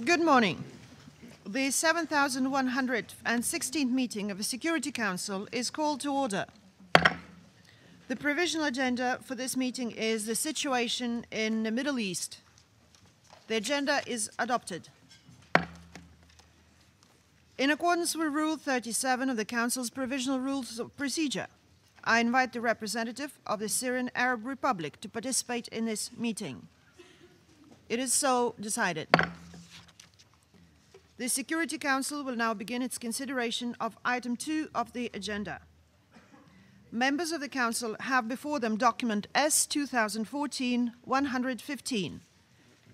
Good morning. The 7,116th meeting of the Security Council is called to order. The provisional agenda for this meeting is the situation in the Middle East. The agenda is adopted. In accordance with Rule 37 of the Council's Provisional Rules of Procedure, I invite the representative of the Syrian Arab Republic to participate in this meeting. It is so decided. The Security Council will now begin its consideration of item 2 of the agenda. Members of the Council have before them document S 2014-115,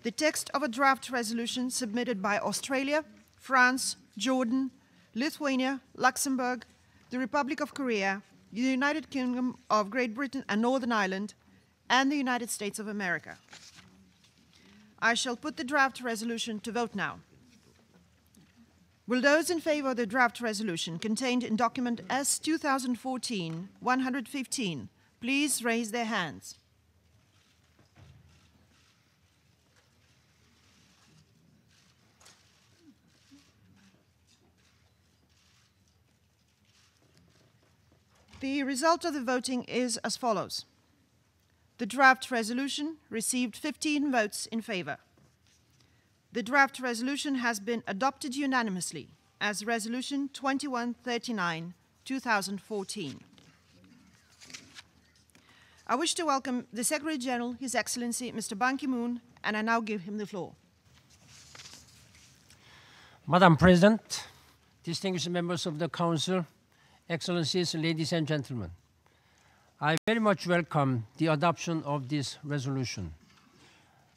the text of a draft resolution submitted by Australia, France, Jordan, Lithuania, Luxembourg, the Republic of Korea, the United Kingdom of Great Britain and Northern Ireland, and the United States of America. I shall put the draft resolution to vote now. Will those in favor of the draft resolution contained in document S 2014-115 please raise their hands? The result of the voting is as follows. The draft resolution received 15 votes in favor. The draft resolution has been adopted unanimously as Resolution 2139-2014. I wish to welcome the Secretary General, His Excellency Mr. Ban Ki-moon, and I now give him the floor. Madam President, distinguished members of the Council, Excellencies, ladies and gentlemen, I very much welcome the adoption of this resolution.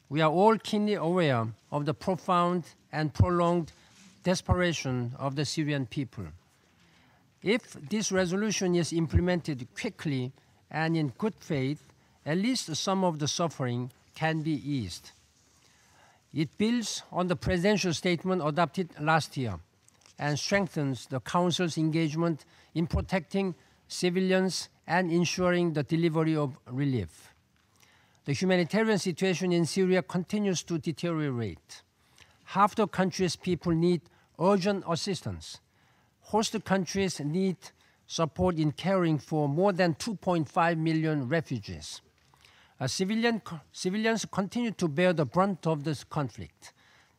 We are all keenly aware of the profound and prolonged desperation of the Syrian people. If this resolution is implemented quickly and in good faith, at least some of the suffering can be eased. It builds on the presidential statement adopted last year and strengthens the Council's engagement in protecting civilians and ensuring the delivery of relief. The humanitarian situation in Syria continues to deteriorate. Half the country's people need urgent assistance. Host countries need support in caring for more than 2.5 million refugees. Civilians continue to bear the brunt of this conflict.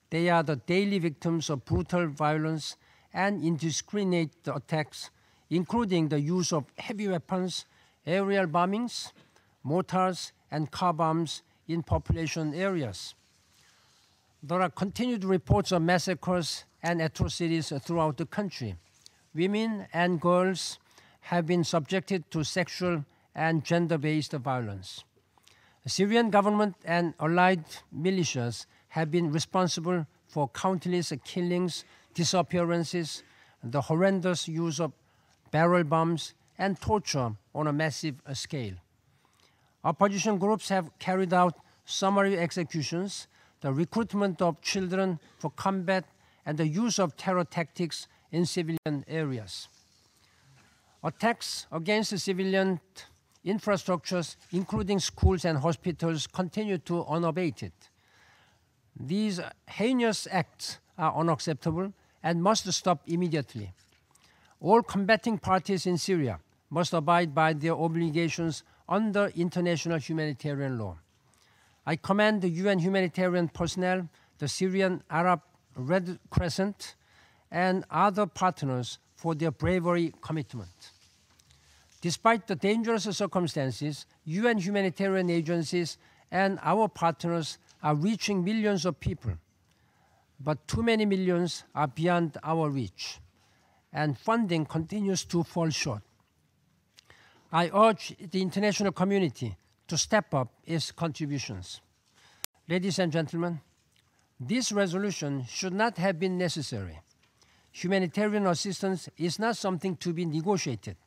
They are the daily victims of brutal violence and indiscriminate attacks, including the use of heavy weapons, aerial bombings, mortars, and car bombs in population areas. There are continued reports of massacres and atrocities throughout the country. Women and girls have been subjected to sexual and gender-based violence. The Syrian government and allied militias have been responsible for countless killings, disappearances, the horrendous use of barrel bombs, and torture on a massive scale. Opposition groups have carried out summary executions, the recruitment of children for combat, and the use of terror tactics in civilian areas. Attacks against civilian infrastructures, including schools and hospitals, continue to unabated. These heinous acts are unacceptable and must stop immediately. All combating parties in Syria must abide by their obligations under international humanitarian law. I commend the UN humanitarian personnel, the Syrian Arab Red Crescent, and other partners for their bravery commitment. Despite the dangerous circumstances, UN humanitarian agencies and our partners are reaching millions of people, but too many millions are beyond our reach, and funding continues to fall short. I urge the international community to step up its contributions. Ladies and gentlemen, this resolution should not have been necessary. Humanitarian assistance is not something to be negotiated.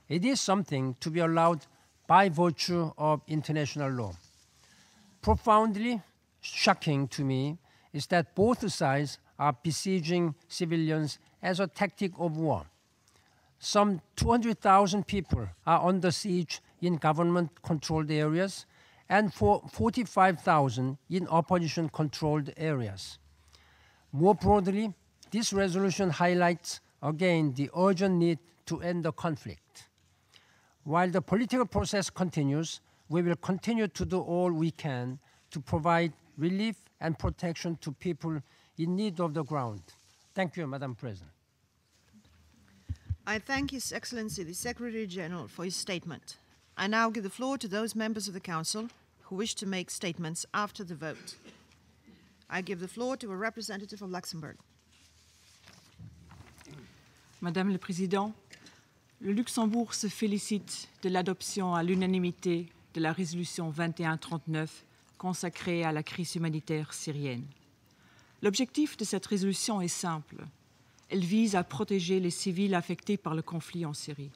It is something to be allowed by virtue of international law. Profoundly shocking to me is that both sides are besieging civilians as a tactic of war. Some 200,000 people are under siege in government-controlled areas and for 45,000 in opposition-controlled areas. More broadly, this resolution highlights again the urgent need to end the conflict. While the political process continues, we will continue to do all we can to provide relief and protection to people in need of the ground. Thank you, Madam President. I thank His Excellency the Secretary General for his statement. I now give the floor to those members of the Council who wish to make statements after the vote. I give the floor to a representative of Luxembourg. Madame le Président, le Luxembourg se félicite de l'adoption à l'unanimité de la résolution 2139 consacrée à la crise humanitaire syrienne. L'objectif de cette résolution est simple. Elle vise à protéger les civils affectés par le conflit en Syrie.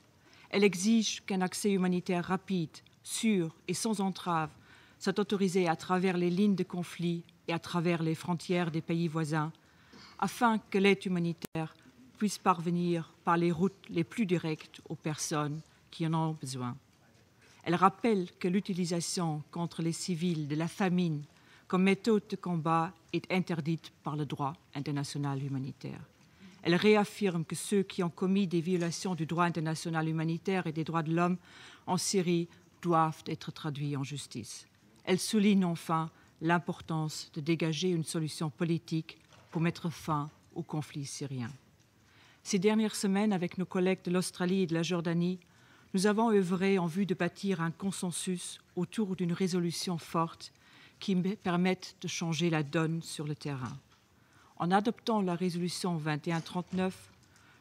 Elle exige qu'un accès humanitaire rapide, sûr et sans entrave soit autorisé à travers les lignes de conflit et à travers les frontières des pays voisins, afin que l'aide humanitaire puisse parvenir par les routes les plus directes aux personnes qui en ont besoin. Elle rappelle que l'utilisation contre les civils de la famine comme méthode de combat est interdite par le droit international humanitaire. Elle réaffirme que ceux qui ont commis des violations du droit international humanitaire et des droits de l'homme en Syrie doivent être traduits en justice. Elle souligne enfin l'importance de dégager une solution politique pour mettre fin au conflit syrien. Ces dernières semaines, avec nos collègues de l'Australie et de la Jordanie, nous avons œuvré en vue de bâtir un consensus autour d'une résolution forte qui permette de changer la donne sur le terrain. En adoptant la résolution 2139,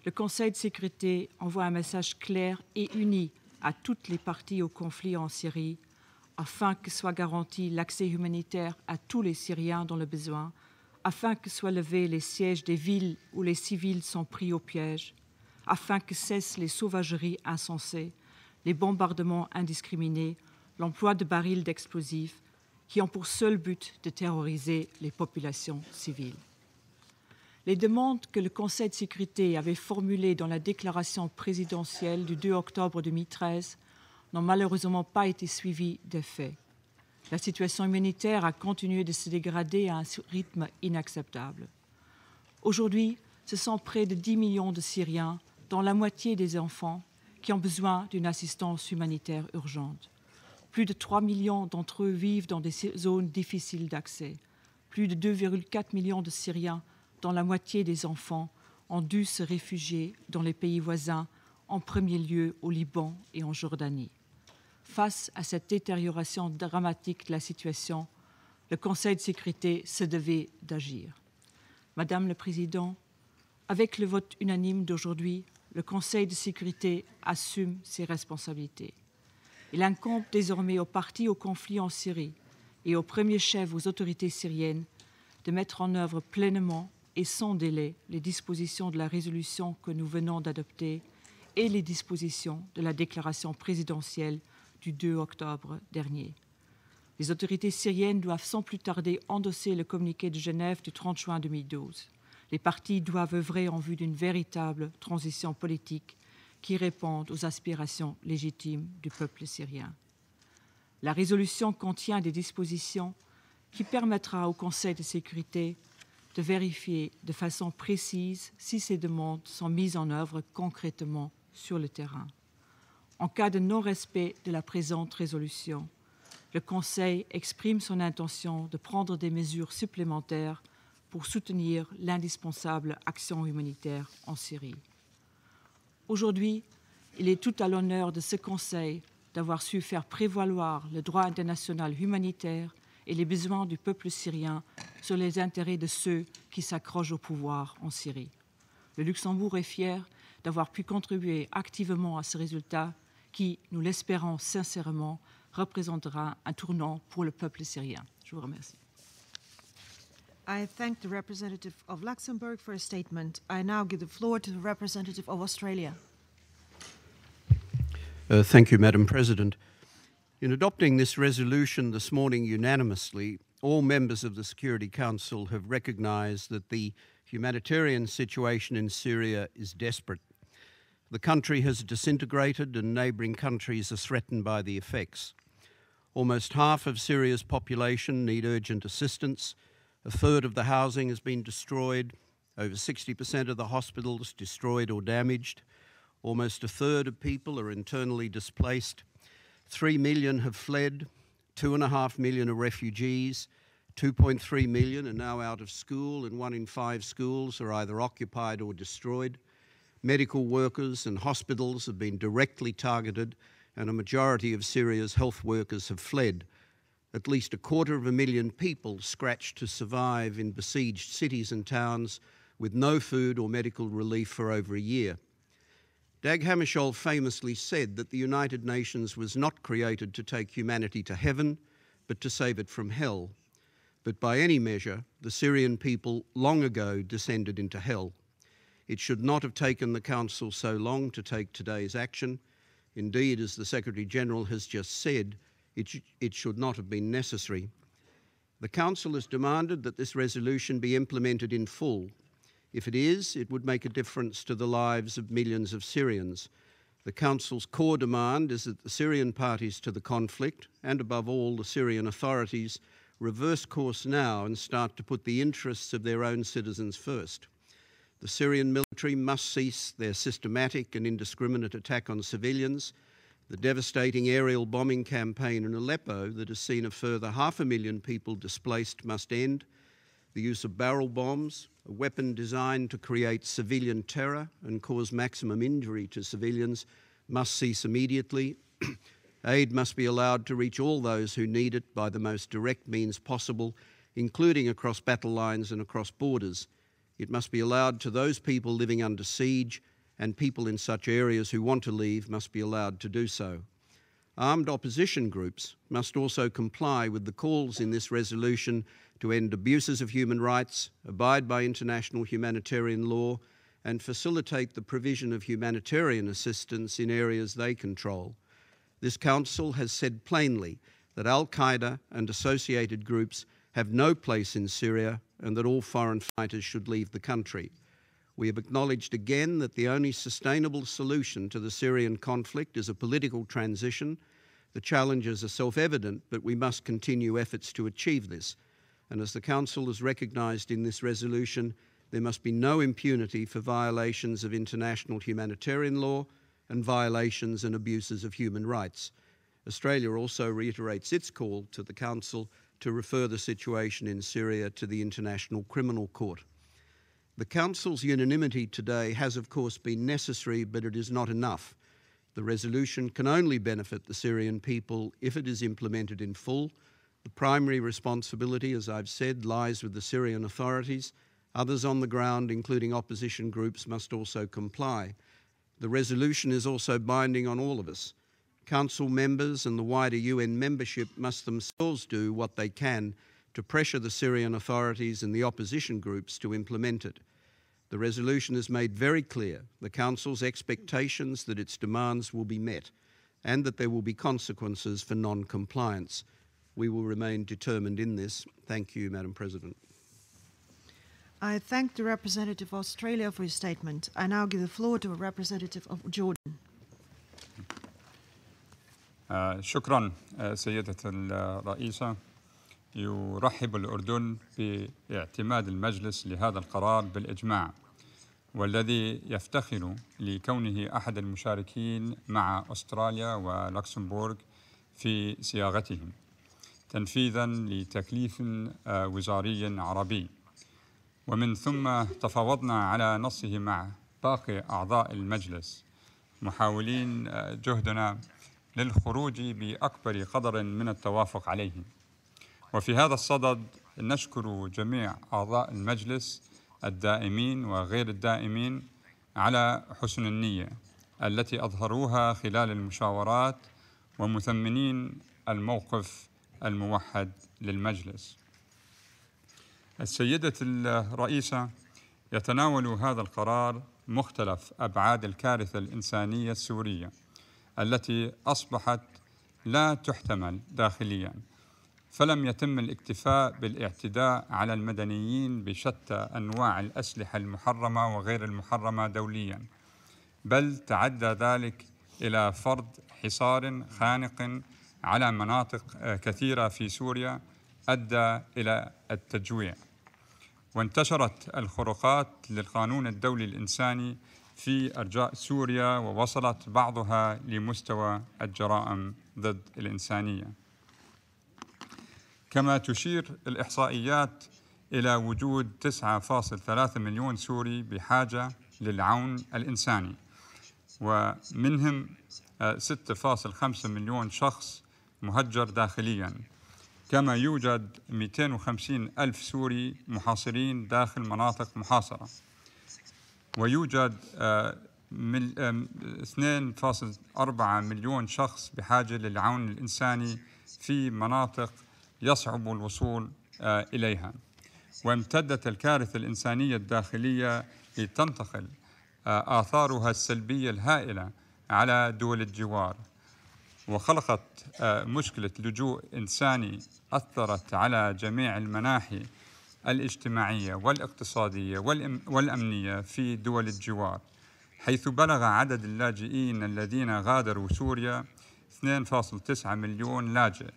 le Conseil de sécurité envoie un message clair et uni à toutes les parties au conflit en Syrie, afin que soit garanti l'accès humanitaire à tous les Syriens dans le besoin, afin que soient levés les sièges des villes où les civils sont pris au piège, afin que cessent les sauvageries insensées, les bombardements indiscriminés, l'emploi de barils d'explosifs qui ont pour seul but de terroriser les populations civiles. Les demandes que le Conseil de sécurité avait formulées dans la déclaration présidentielle du 2 octobre 2013 n'ont malheureusement pas été suivies d'effet. La situation humanitaire a continué de se dégrader à un rythme inacceptable. Aujourd'hui, ce sont près de 10 millions de Syriens, dont la moitié des enfants, qui ont besoin d'une assistance humanitaire urgente. Plus de 3 millions d'entre eux vivent dans des zones difficiles d'accès. Plus de 2,4 millions de Syriens, dont la moitié des enfants, ont dû se réfugier dans les pays voisins, en premier lieu au Liban et en Jordanie. Face à cette détérioration dramatique de la situation, le Conseil de sécurité se devait d'agir. Madame le Président, avec le vote unanime d'aujourd'hui, le Conseil de sécurité assume ses responsabilités. Il incombe désormais aux parties au conflit en Syrie et au premier chef aux autorités syriennes de mettre en œuvre pleinement et sans délai les dispositions de la résolution que nous venons d'adopter et les dispositions de la déclaration présidentielle du 2 octobre dernier. Les autorités syriennes doivent sans plus tarder endosser le communiqué de Genève du 30 juin 2012. Les parties doivent œuvrer en vue d'une véritable transition politique qui réponde aux aspirations légitimes du peuple syrien. La résolution contient des dispositions qui permettra au Conseil de sécurité de vérifier de façon précise si ces demandes sont mises en œuvre concrètement sur le terrain. En cas de non-respect de la présente résolution, le Conseil exprime son intention de prendre des mesures supplémentaires pour soutenir l'indispensable action humanitaire en Syrie. Aujourd'hui, il est tout à l'honneur de ce Conseil d'avoir su faire prévaloir le droit international humanitaire et les besoins du peuple syrien sur les intérêts de ceux qui s'accrochent au pouvoir en Syrie. Le Luxembourg est fier d'avoir pu contribuer activement à ce résultat qui, nous l'espérons sincèrement, représentera un tournant pour le peuple syrien. Je vous remercie. I thank the representative of Luxembourg for a statement. I now give the floor to the representative of Australia. Thank you, Madam President. In adopting this resolution this morning unanimously, all members of the Security Council have recognised that the humanitarian situation in Syria is desperate. The country has disintegrated and neighbouring countries are threatened by the effects. Almost half of Syria's population need urgent assistance, A third of the housing has been destroyed, over 60% of the hospitals destroyed or damaged. Almost a third of people are internally displaced. 3 million have fled, 2.5 million are refugees, 2.3 million are now out of school, and 1 in 5 schools are either occupied or destroyed. Medical workers and hospitals have been directly targeted, and a majority of Syria's health workers have fled. At least 250,000 people scratched to survive in besieged cities and towns with no food or medical relief for over a year. Dag Hammarskjöld famously said that the United Nations was not created to take humanity to heaven, but to save it from hell. But by any measure, the Syrian people long ago descended into hell. It should not have taken the Council so long to take today's action. Indeed, as the Secretary-General has just said, it should not have been necessary. The Council has demanded that this resolution be implemented in full. If it is, it would make a difference to the lives of millions of Syrians. The Council's core demand is that the Syrian parties to the conflict, and above all the Syrian authorities, reverse course now and start to put the interests of their own citizens first. The Syrian military must cease their systematic and indiscriminate attack on civilians. The devastating aerial bombing campaign in Aleppo that has seen a further 500,000 people displaced must end. The use of barrel bombs, a weapon designed to create civilian terror and cause maximum injury to civilians, must cease immediately. Aid must be allowed to reach all those who need it by the most direct means possible, including across battle lines and across borders. It must be allowed to those people living under siege, and people in such areas who want to leave must be allowed to do so. Armed opposition groups must also comply with the calls in this resolution to end abuses of human rights, abide by international humanitarian law, and facilitate the provision of humanitarian assistance in areas they control. This Council has said plainly that Al-Qaeda and associated groups have no place in Syria and that all foreign fighters should leave the country. We have acknowledged again that the only sustainable solution to the Syrian conflict is a political transition. The challenges are self-evident, but we must continue efforts to achieve this. And as the Council has recognised in this resolution, there must be no impunity for violations of international humanitarian law and violations and abuses of human rights. Australia also reiterates its call to the Council to refer the situation in Syria to the International Criminal Court. The Council's unanimity today has, of course, been necessary, but it is not enough. The resolution can only benefit the Syrian people if it is implemented in full. The primary responsibility, as I've said, lies with the Syrian authorities. Others on the ground, including opposition groups, must also comply. The resolution is also binding on all of us. Council members and the wider UN membership must themselves do what they can to pressure the Syrian authorities and the opposition groups to implement it. The resolution has made very clear the Council's expectations that its demands will be met and that there will be consequences for non-compliance. We will remain determined in this. Thank you, Madam President. I thank the representative of Australia for his statement. I now give the floor to a representative of Jordan. شكرا سيدة الرئيسة. يرحب الأردن باعتماد المجلس لهذا القرار بالإجماع، والذي يفتخر لكونه أحد المشاركين مع أستراليا ولوكسمبورغ في صياغتهم تنفيذا لتكليف وزاري عربي. ومن ثم تفاوضنا على نصه مع باقي أعضاء المجلس، محاولين جهدنا للخروج بأكبر قدر من التوافق عليه. وفي هذا الصدد نشكر جميع أعضاء المجلس الدائمين وغير الدائمين على حسن النية التي أظهروها خلال المشاورات، ومثمنين الموقف الموحد للمجلس. السيدة الرئيسة، يتناول هذا القرار مختلف أبعاد الكارثة الإنسانية السورية التي أصبحت لا تحتمل داخلياً، فلم يتم الاكتفاء بالاعتداء على المدنيين بشتى أنواع الأسلحة المحرمة وغير المحرمة دولياً، بل تعدى ذلك إلى فرض حصار خانق على مناطق كثيرة في سوريا أدى إلى التجويع. وانتشرت الخروقات للقانون الدولي الإنساني في أرجاء سوريا، ووصلت بعضها لمستوى الجرائم ضد الإنسانية. كما تشير الإحصائيات إلى وجود 9.3 مليون سوري بحاجة للعون الإنساني، ومنهم 6.5 مليون شخص مهجر داخلياً. كما يوجد 250 ألف سوري محاصرين داخل مناطق محاصرة، ويوجد 2.4 مليون شخص بحاجة للعون الإنساني في مناطق يصعب الوصول إليها. وامتدت الكارثة الإنسانية الداخلية لتنتقل آثارها السلبية الهائلة على دول الجوار، وخلقت مشكلة لجوء إنساني أثرت على جميع المناحي الاجتماعية والاقتصادية والأمنية في دول الجوار، حيث بلغ عدد اللاجئين الذين غادروا سوريا 2.9 مليون لاجئ.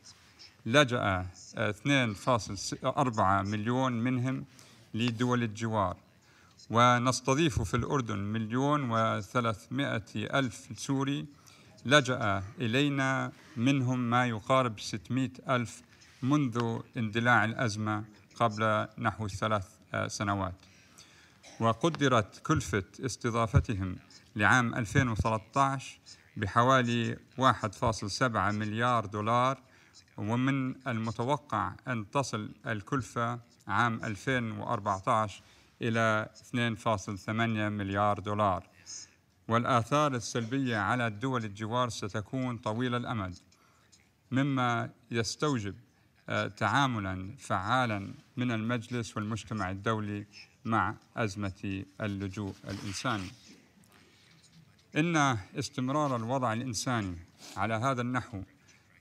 لجأ 2.4 مليون منهم لدول الجوار، ونستضيف في الأردن 1,300,000 سوري لجأ إلينا، منهم ما يقارب 600,000 منذ اندلاع الأزمة قبل نحو 3 سنوات. وقدرت كلفة استضافتهم لعام 2013 بحوالي 1.7 مليار دولار، ومن المتوقع أن تصل الكلفة عام 2014 إلى 2.8 مليار دولار. والآثار السلبية على الدول الجوار ستكون طويلة الأمد، مما يستوجب تعاملاً فعالاً من المجلس والمجتمع الدولي مع أزمة اللجوء الإنساني. إن استمرار الوضع الإنساني على هذا النحو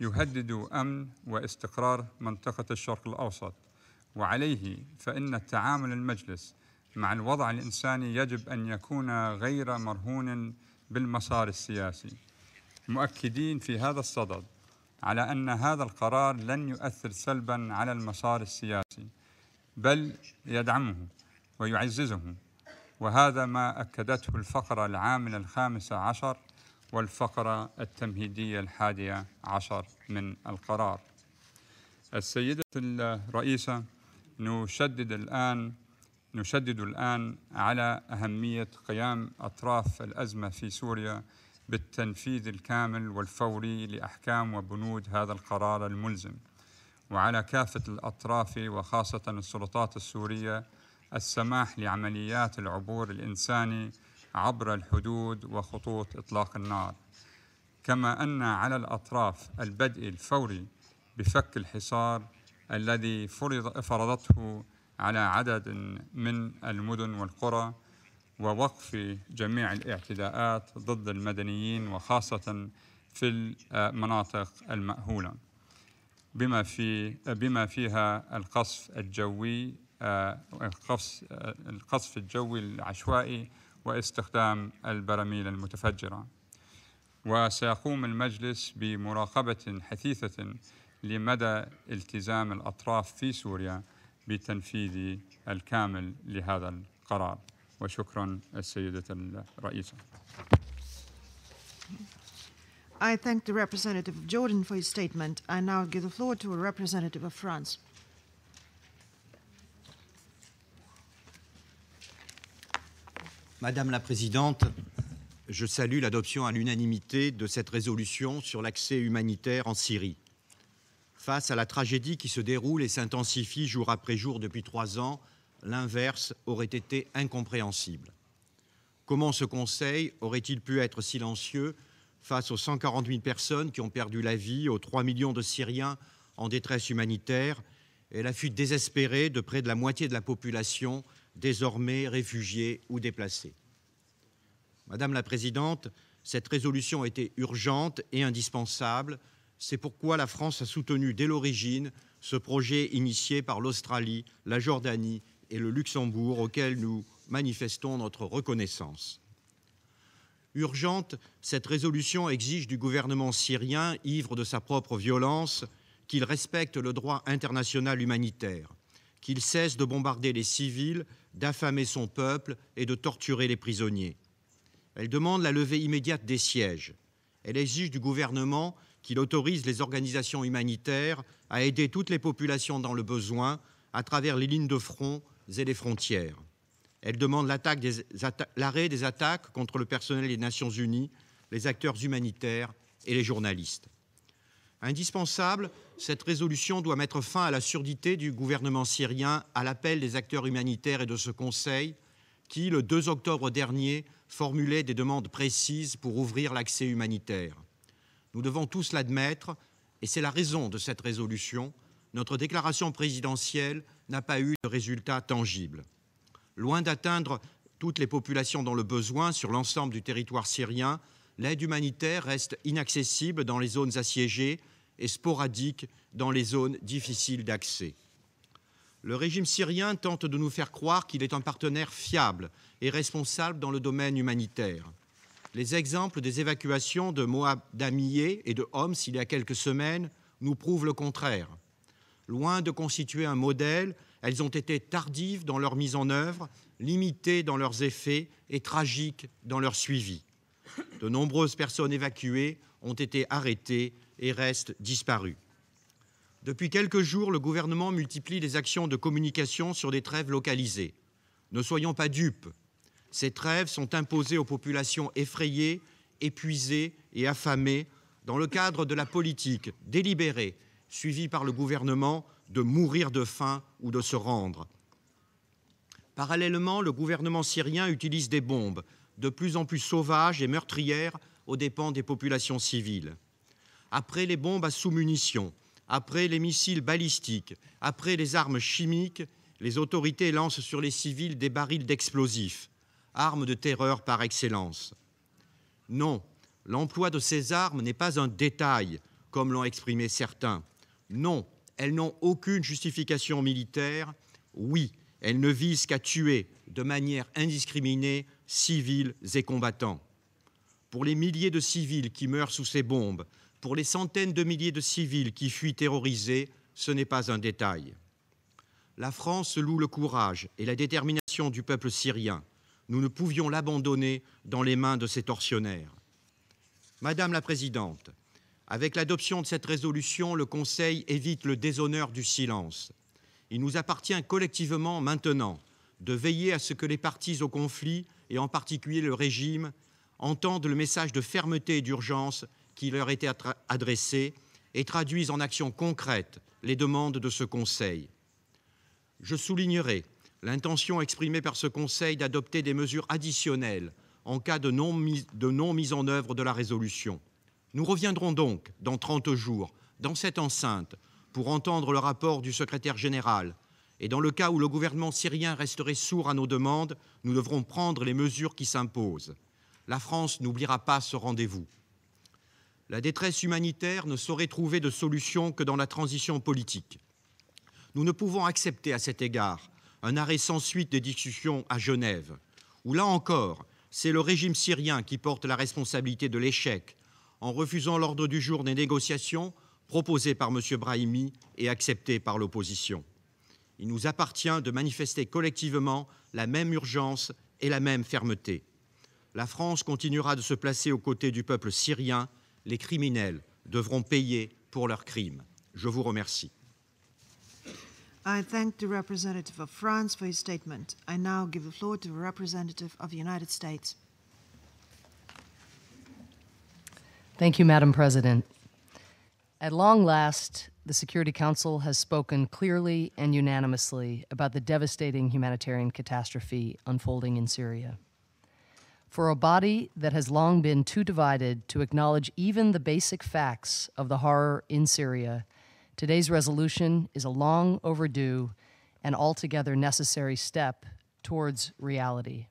يهدد أمن واستقرار منطقة الشرق الأوسط، وعليه فإن التعامل المجلس مع الوضع الإنساني يجب أن يكون غير مرهون بالمسار السياسي، مؤكدين في هذا الصدد على أن هذا القرار لن يؤثر سلباً على المسار السياسي، بل يدعمه ويعززه، وهذا ما أكدته الفقرة العاملة 15 والفقرة التمهيدية 11 من القرار. السيدة الرئيسة، نشدد الآن على أهمية قيام أطراف الأزمة في سوريا بالتنفيذ الكامل والفوري لأحكام وبنود هذا القرار الملزم، وعلى كافة الأطراف وخاصة السلطات السورية السماح لعمليات العبور الإنساني عبر الحدود وخطوط إطلاق النار، كما أن على الأطراف البدء الفوري بفك الحصار الذي فرضته على عدد من المدن والقرى، ووقف جميع الاعتداءات ضد المدنيين وخاصة في المناطق المأهولة، بما فيها القصف الجوي العشوائي واستخدام البراميل المتفجرة. وسيقوم المجلس بمراقبة حثيثة لمدى التزام الأطراف في سوريا بالتنفيذ الكامل لهذا القرار. وشكرا السيدة الرئيسة. I thank the representative of Jordan for his statement. I now give the floor to a representative of France. Madame la Présidente, je salue l'adoption à l'unanimité de cette résolution sur l'accès humanitaire en Syrie. Face à la tragédie qui se déroule et s'intensifie jour après jour depuis 3 ans, l'inverse aurait été incompréhensible. Comment ce Conseil aurait-il pu être silencieux face aux 140 000 personnes qui ont perdu la vie, aux 3 millions de Syriens en détresse humanitaire et la fuite désespérée de près de la moitié de la population, désormais réfugiés ou déplacés? Madame la Présidente, cette résolution était urgente et indispensable. C'est pourquoi la France a soutenu dès l'origine ce projet initié par l'Australie, la Jordanie et le Luxembourg, auquel nous manifestons notre reconnaissance. Urgente, cette résolution exige du gouvernement syrien, ivre de sa propre violence, qu'il respecte le droit international humanitaire, qu'il cesse de bombarder les civils, d'affamer son peuple et de torturer les prisonniers. Elle demande la levée immédiate des sièges. Elle exige du gouvernement qu'il autorise les organisations humanitaires à aider toutes les populations dans le besoin à travers les lignes de front et les frontières. Elle demande l'arrêt des attaques contre le personnel des Nations Unies, les acteurs humanitaires et les journalistes. Indispensable, cette résolution doit mettre fin à la surdité du gouvernement syrien à l'appel des acteurs humanitaires et de ce Conseil qui, le 2 octobre dernier, formulait des demandes précises pour ouvrir l'accès humanitaire. Nous devons tous l'admettre, et c'est la raison de cette résolution, notre déclaration présidentielle n'a pas eu de résultat tangible. Loin d'atteindre toutes les populations dans le besoin sur l'ensemble du territoire syrien, l'aide humanitaire reste inaccessible dans les zones assiégées et sporadique dans les zones difficiles d'accès. Le régime syrien tente de nous faire croire qu'il est un partenaire fiable et responsable dans le domaine humanitaire. Les exemples des évacuations de Moab Damiyeh et de Homs il y a quelques semaines nous prouvent le contraire. Loin de constituer un modèle, elles ont été tardives dans leur mise en œuvre, limitées dans leurs effets et tragiques dans leur suivi. De nombreuses personnes évacuées ont été arrêtées et restent disparues. Depuis quelques jours, le gouvernement multiplie les actions de communication sur des trêves localisées. Ne soyons pas dupes. Ces trêves sont imposées aux populations effrayées, épuisées et affamées dans le cadre de la politique délibérée suivie par le gouvernement de mourir de faim ou de se rendre. Parallèlement, le gouvernement syrien utilise des bombes de plus en plus sauvages et meurtrières aux dépens des populations civiles. Après les bombes à sous-munitions, après les missiles balistiques, après les armes chimiques, les autorités lancent sur les civils des barils d'explosifs, armes de terreur par excellence. Non, l'emploi de ces armes n'est pas un détail, comme l'ont exprimé certains. Non, elles n'ont aucune justification militaire. Oui, elles ne visent qu'à tuer de manière indiscriminée civils et combattants. Pour les milliers de civils qui meurent sous ces bombes, pour les centaines de milliers de civils qui fuient terrorisés, ce n'est pas un détail. La France loue le courage et la détermination du peuple syrien. Nous ne pouvions l'abandonner dans les mains de ces tortionnaires. Madame la Présidente, avec l'adoption de cette résolution, le Conseil évite le déshonneur du silence. Il nous appartient collectivement maintenant de veiller à ce que les parties au conflit, et en particulier le régime, entendent le message de fermeté et d'urgence qui leur était adressé et traduisent en actions concrètes les demandes de ce Conseil. Je soulignerai l'intention exprimée par ce Conseil d'adopter des mesures additionnelles en cas de non-mise en œuvre de la résolution. Nous reviendrons donc dans 30 jours dans cette enceinte pour entendre le rapport du secrétaire général. Et dans le cas où le gouvernement syrien resterait sourd à nos demandes, nous devrons prendre les mesures qui s'imposent. La France n'oubliera pas ce rendez-vous. La détresse humanitaire ne saurait trouver de solution que dans la transition politique. Nous ne pouvons accepter à cet égard un arrêt sans suite des discussions à Genève, où là encore, c'est le régime syrien qui porte la responsabilité de l'échec en refusant l'ordre du jour des négociations proposé par M. Brahimi et accepté par l'opposition. Il nous appartient de manifester collectivement la même urgence et la même fermeté. La France continuera de se placer aux côtés du peuple syrien. Les criminels devront payer pour leurs crimes. Je vous remercie. I thank the representative of France for his statement. I now give the floor to the representative of the United States. Thank you, Madam President. At long last, the Security Council has spoken clearly and unanimously about the devastating humanitarian catastrophe unfolding in Syria. For a body that has long been too divided to acknowledge even the basic facts of the horror in Syria, today's resolution is a long overdue and altogether necessary step towards reality.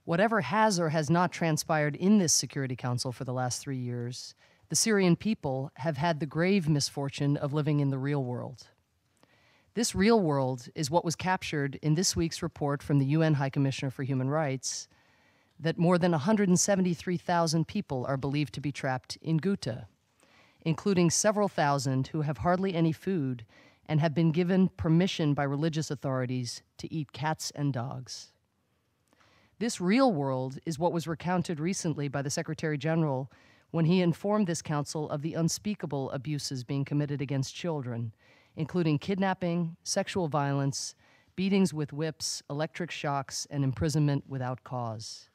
Whatever has or has not transpired in this Security Council for the last 3 years, the Syrian people have had the grave misfortune of living in the real world. This real world is what was captured in this week's report from the UN High Commissioner for Human Rights, that more than 173,000 people are believed to be trapped in Ghouta, including several thousand who have hardly any food and have been given permission by religious authorities to eat cats and dogs. This real world is what was recounted recently by the Secretary General when he informed this council of the unspeakable abuses being committed against children, including kidnapping, sexual violence, beatings with whips, electric shocks, and imprisonment without cause.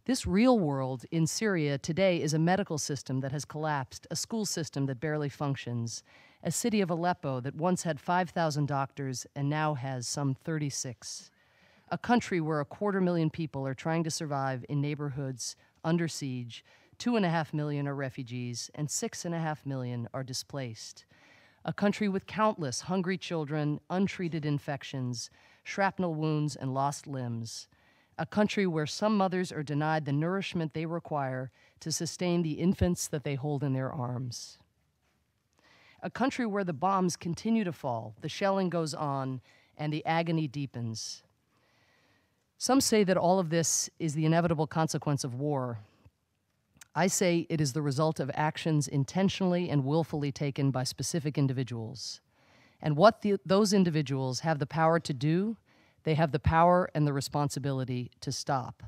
This real world in Syria today is a medical system that has collapsed, a school system that barely functions, a city of Aleppo that once had 5,000 doctors and now has some 36, a country where 250,000 people are trying to survive in neighborhoods under siege, 2.5 million are refugees, and 6.5 million are displaced, a country with countless hungry children, untreated infections, shrapnel wounds, and lost limbs, a country where some mothers are denied the nourishment they require to sustain the infants that they hold in their arms. A country where the bombs continue to fall, the shelling goes on, and the agony deepens. Some say that all of this is the inevitable consequence of war. I say it is the result of actions intentionally and willfully taken by specific individuals. And what those individuals have the power to do, they have the power and the responsibility to stop.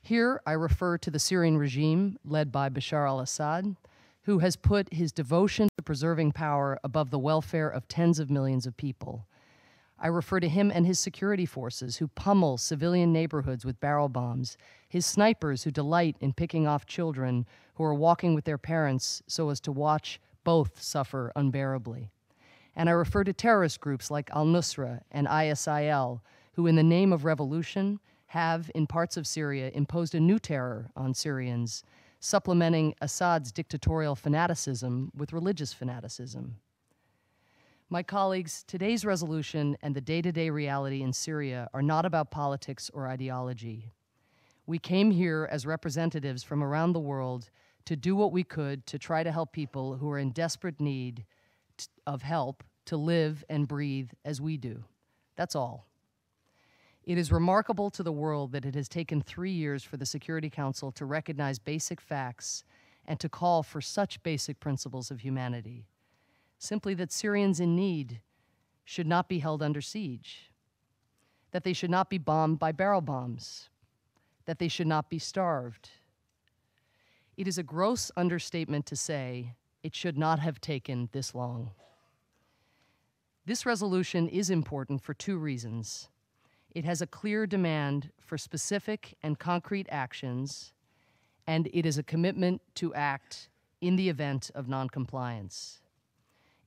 Here I refer to the Syrian regime led by Bashar al-Assad, who has put his devotion to preserving power above the welfare of tens of millions of people. I refer to him and his security forces who pummel civilian neighborhoods with barrel bombs, his snipers who delight in picking off children who are walking with their parents so as to watch both suffer unbearably. And I refer to terrorist groups like al-Nusra and ISIL, who in the name of revolution have, in parts of Syria, imposed a new terror on Syrians, supplementing Assad's dictatorial fanaticism with religious fanaticism. My colleagues, today's resolution and the day-to-day reality in Syria are not about politics or ideology. We came here as representatives from around the world to do what we could to try to help people who are in desperate need of help to live and breathe as we do. That's all. It is remarkable to the world that it has taken 3 years for the Security Council to recognize basic facts and to call for such basic principles of humanity. Simply that Syrians in need should not be held under siege, that they should not be bombed by barrel bombs, that they should not be starved. It is a gross understatement to say it should not have taken this long. This resolution is important for 2 reasons. It has a clear demand for specific and concrete actions, and it is a commitment to act in the event of noncompliance.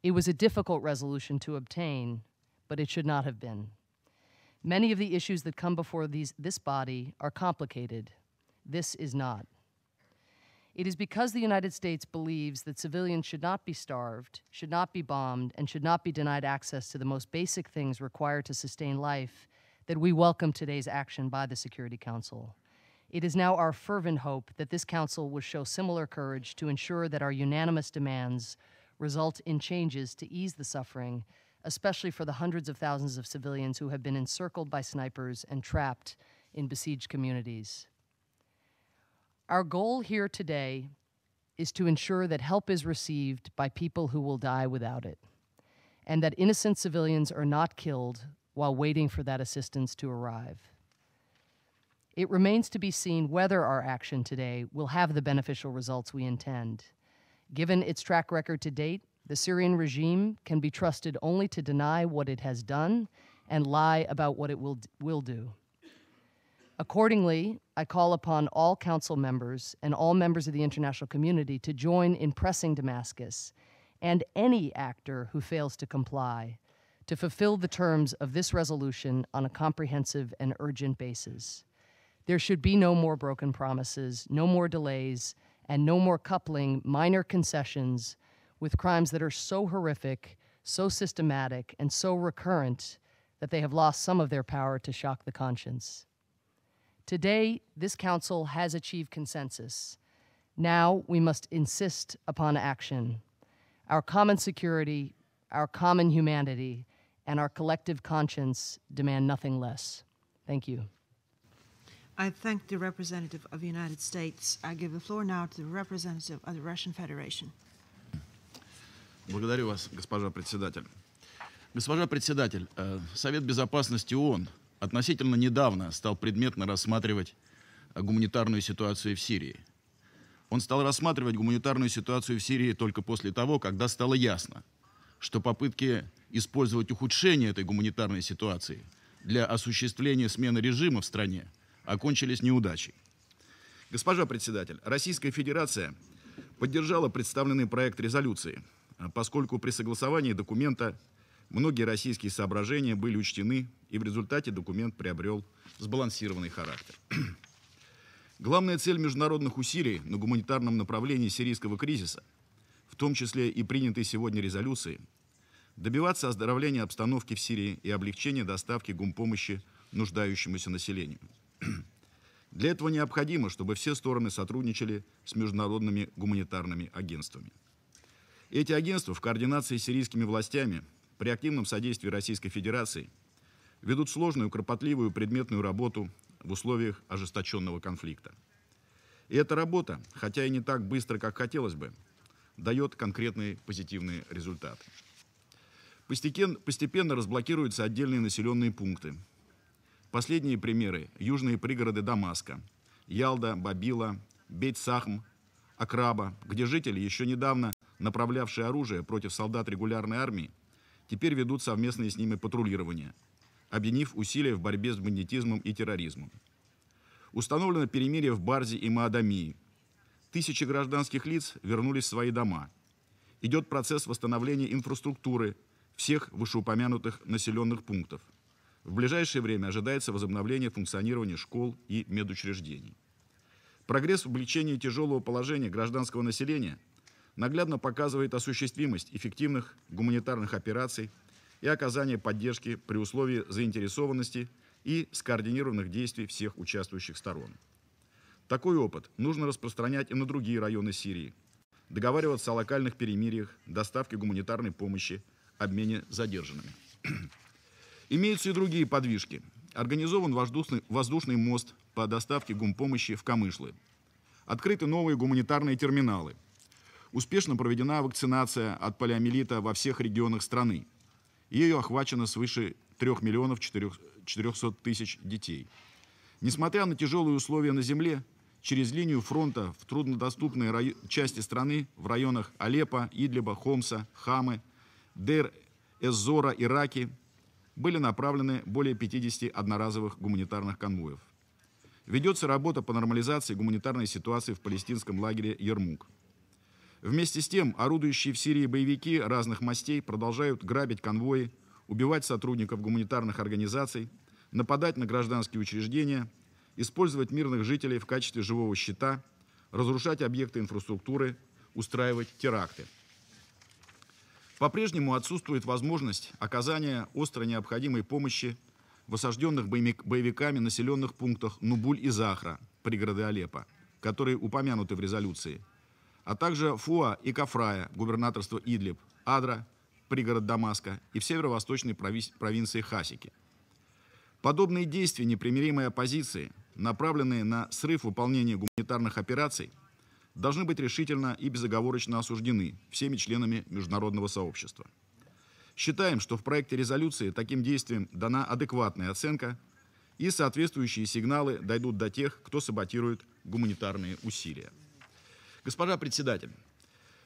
It was a difficult resolution to obtain, but it should not have been. Many of the issues that come before this body are complicated. This is not. It is because the United States believes that civilians should not be starved, should not be bombed, and should not be denied access to the most basic things required to sustain life that we welcome today's action by the Security Council. It is now our fervent hope that this Council will show similar courage to ensure that our unanimous demands result in changes to ease the suffering, especially for the hundreds of thousands of civilians who have been encircled by snipers and trapped in besieged communities. Our goal here today is to ensure that help is received by people who will die without it, and that innocent civilians are not killed while waiting for that assistance to arrive. It remains to be seen whether our action today will have the beneficial results we intend. Given its track record to date, the Syrian regime can be trusted only to deny what it has done and lie about what it will do. Accordingly, I call upon all Council members and all members of the international community to join in pressing Damascus and any actor who fails to comply to fulfill the terms of this resolution on a comprehensive and urgent basis. There should be no more broken promises, no more delays, and no more coupling minor concessions with crimes that are so horrific, so systematic, and so recurrent that they have lost some of their power to shock the conscience. Today, this Council has achieved consensus. Now we must insist upon action. Our common security, our common humanity, and our collective conscience demand nothing less. Thank you. I thank the representative of the United States. I give the floor now to the representative of the Russian Federation. Благодарю вас, госпожа председатель. Госпожа председатель, Совет Безопасности ООН относительно недавно стал предметно рассматривать гуманитарную ситуацию в Сирии. Он стал рассматривать гуманитарную ситуацию в Сирии только после того, когда стало ясно, что попытки использовать ухудшение этой гуманитарной ситуации для осуществления смены режима в стране окончились неудачей. Госпожа председатель, Российская Федерация поддержала представленный проект резолюции, поскольку при согласовании документа многие российские соображения были учтены, и в результате документ приобрел сбалансированный характер. Главная цель международных усилий на гуманитарном направлении сирийского кризиса, в том числе и принятой сегодня резолюции, добиваться оздоровления обстановки в Сирии и облегчения доставки гумпомощи нуждающемуся населению. Для этого необходимо, чтобы все стороны сотрудничали с международными гуманитарными агентствами. Эти агентства в координации с сирийскими властями при активном содействии Российской Федерации ведут сложную, кропотливую предметную работу в условиях ожесточенного конфликта. И эта работа, хотя и не так быстро, как хотелось бы, дает конкретные позитивные результаты. Постепенно разблокируются отдельные населенные пункты. Последние примеры – южные пригороды Дамаска, Ялда, Бабила, Бейт-Сахм, Акраба, где жители, еще недавно направлявшие оружие против солдат регулярной армии, теперь ведут совместные с ними патрулирования, объединив усилия в борьбе с бандитизмом и терроризмом. Установлено перемирие в Барзе и Маадамии. Тысячи гражданских лиц вернулись в свои дома. Идет процесс восстановления инфраструктуры всех вышеупомянутых населенных пунктов. В ближайшее время ожидается возобновление функционирования школ и медучреждений. Прогресс в облегчении тяжелого положения гражданского населения наглядно показывает осуществимость эффективных гуманитарных операций и оказание поддержки при условии заинтересованности и скоординированных действий всех участвующих сторон. Такой опыт нужно распространять и на другие районы Сирии, договариваться о локальных перемириях, доставке гуманитарной помощи, обмене задержанными. Имеются и другие подвижки. Организован воздушный мост по доставке гумпомощи в Камышлы. Открыты новые гуманитарные терминалы. Успешно проведена вакцинация от полиомиелита во всех регионах страны. Ею охвачено свыше 3 миллионов 400 тысяч детей. Несмотря на тяжелые условия на земле, через линию фронта в труднодоступные части страны, в районах Алеппо, Идлиба, Хомса, Хамы, Дейр-эз-Зора и Раки, были направлены более 50 одноразовых гуманитарных конвоев. Ведется работа по нормализации гуманитарной ситуации в палестинском лагере Ярмук. Вместе с тем, орудующие в Сирии боевики разных мастей продолжают грабить конвои, убивать сотрудников гуманитарных организаций, нападать на гражданские учреждения, использовать мирных жителей в качестве живого щита, разрушать объекты инфраструктуры, устраивать теракты. По-прежнему отсутствует возможность оказания остро необходимой помощи в осажденных боевиками населенных пунктах Нубуль и Захра, пригороды Алеппо, которые упомянуты в резолюции, а также Фуа и Кафрая, губернаторство Идлиб, Адра, пригород Дамаска, и в северо-восточной провинции Хасики. Подобные действия непримиримой оппозиции, направленные на срыв выполнения гуманитарных операций, должны быть решительно и безоговорочно осуждены всеми членами международного сообщества. Считаем, что в проекте резолюции таким действиям дана адекватная оценка, и соответствующие сигналы дойдут до тех, кто саботирует гуманитарные усилия. Госпожа председатель,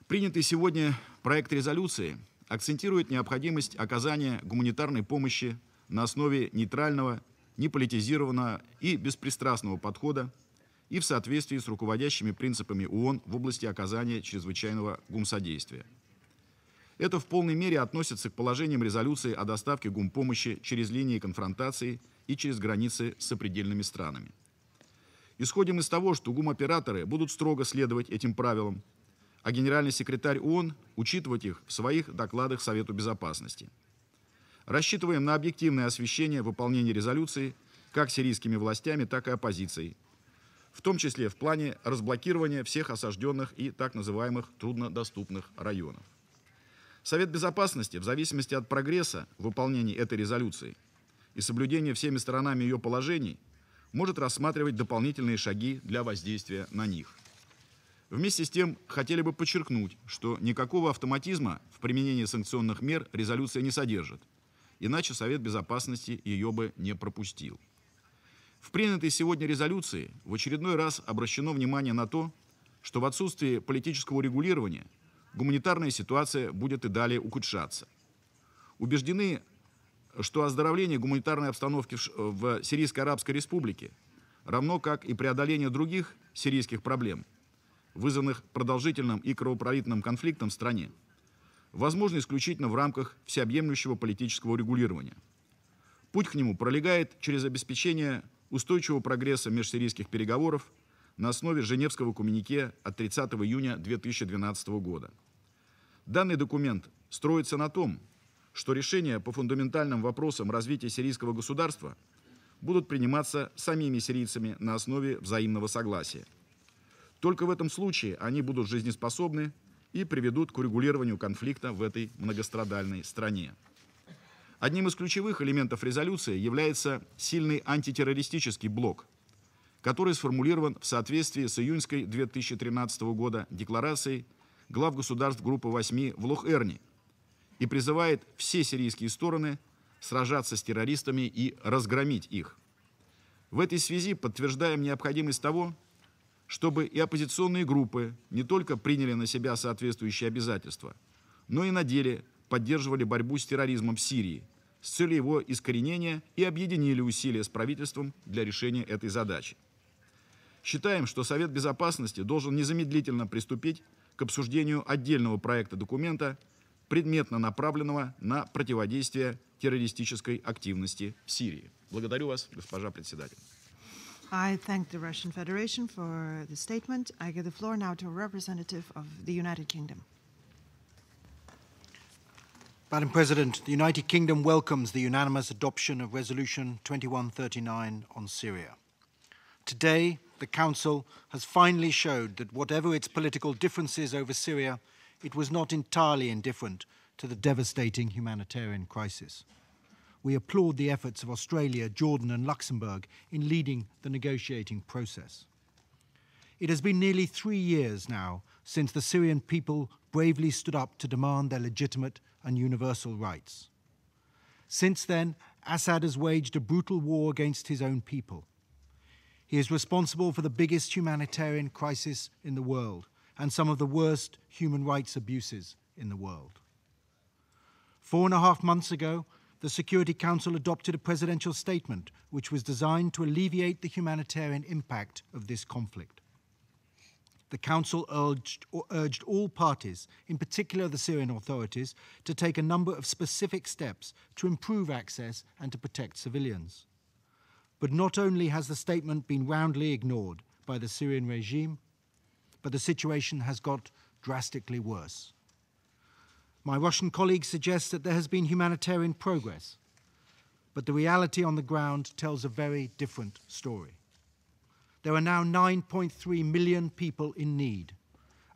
принятый сегодня проект резолюции акцентирует необходимость оказания гуманитарной помощи на основе нейтрального, неполитизированного и беспристрастного подхода и в соответствии с руководящими принципами ООН в области оказания чрезвычайного гумсодействия. Это в полной мере относится к положениям резолюции о доставке гумпомощи через линии конфронтации и через границы с сопредельными странами. Исходим из того, что гумоператоры будут строго следовать этим правилам, а генеральный секретарь ООН учитывать их в своих докладах Совету Безопасности. Рассчитываем на объективное освещение выполнения резолюции как сирийскими властями, так и оппозицией, в том числе в плане разблокирования всех осажденных и так называемых труднодоступных районов. Совет Безопасности, в зависимости от прогресса в выполнении этой резолюции и соблюдения всеми сторонами ее положений, может рассматривать дополнительные шаги для воздействия на них. Вместе с тем, хотели бы подчеркнуть, что никакого автоматизма в применении санкционных мер резолюция не содержит, иначе Совет Безопасности ее бы не пропустил. В принятой сегодня резолюции в очередной раз обращено внимание на то, что в отсутствии политического регулирования гуманитарная ситуация будет и далее ухудшаться. Убеждены, что оздоровление гуманитарной обстановки в Сирийской Арабской Республике, равно как и преодоление других сирийских проблем, вызванных продолжительным и кровопролитным конфликтом в стране, возможно исключительно в рамках всеобъемлющего политического регулирования. Путь к нему пролегает через обеспечение устойчивого прогресса межсирийских переговоров на основе Женевского коммюнике от 30 июня 2012 года. Данный документ строится на том, что решения по фундаментальным вопросам развития сирийского государства будут приниматься самими сирийцами на основе взаимного согласия. Только в этом случае они будут жизнеспособны и приведут к урегулированию конфликта в этой многострадальной стране. Одним из ключевых элементов резолюции является сильный антитеррористический блок, который сформулирован в соответствии с июньской 2013 года декларацией глав государств Группы 8 в Лох-Эрни и призывает все сирийские стороны сражаться с террористами и разгромить их. В этой связи подтверждаем необходимость того, чтобы и оппозиционные группы не только приняли на себя соответствующие обязательства, но и на деле поддерживали борьбу с терроризмом в Сирии с целью его искоренения и объединили усилия с правительством для решения этой задачи. Считаем, что Совет Безопасности должен незамедлительно приступить к обсуждению отдельного проекта документа, предметно направленного на противодействие террористической активности в Сирии. Благодарю вас, госпожа председатель. I thank the Russian Federation for the statement. I give the floor now to a representative of the United Kingdom. Madam President, the United Kingdom welcomes the unanimous adoption of Resolution 2139 on Syria. Today, the Council has finally showed that whatever its political differences over Syria, it was not entirely indifferent to the devastating humanitarian crisis. We applaud the efforts of Australia, Jordan and Luxembourg in leading the negotiating process. It has been nearly 3 years now since the Syrian people bravely stood up to demand their legitimate and universal rights. Since then, Assad has waged a brutal war against his own people. He is responsible for the biggest humanitarian crisis in the world and some of the worst human rights abuses in the world. 4.5 months ago, the Security Council adopted a presidential statement which was designed to alleviate the humanitarian impact of this conflict. The Council urged all parties, in particular the Syrian authorities, to take a number of specific steps to improve access and to protect civilians. But not only has the statement been roundly ignored by the Syrian regime, but the situation has got drastically worse. My Russian colleague suggests that there has been humanitarian progress, but the reality on the ground tells a very different story. There are now 9.3 million people in need,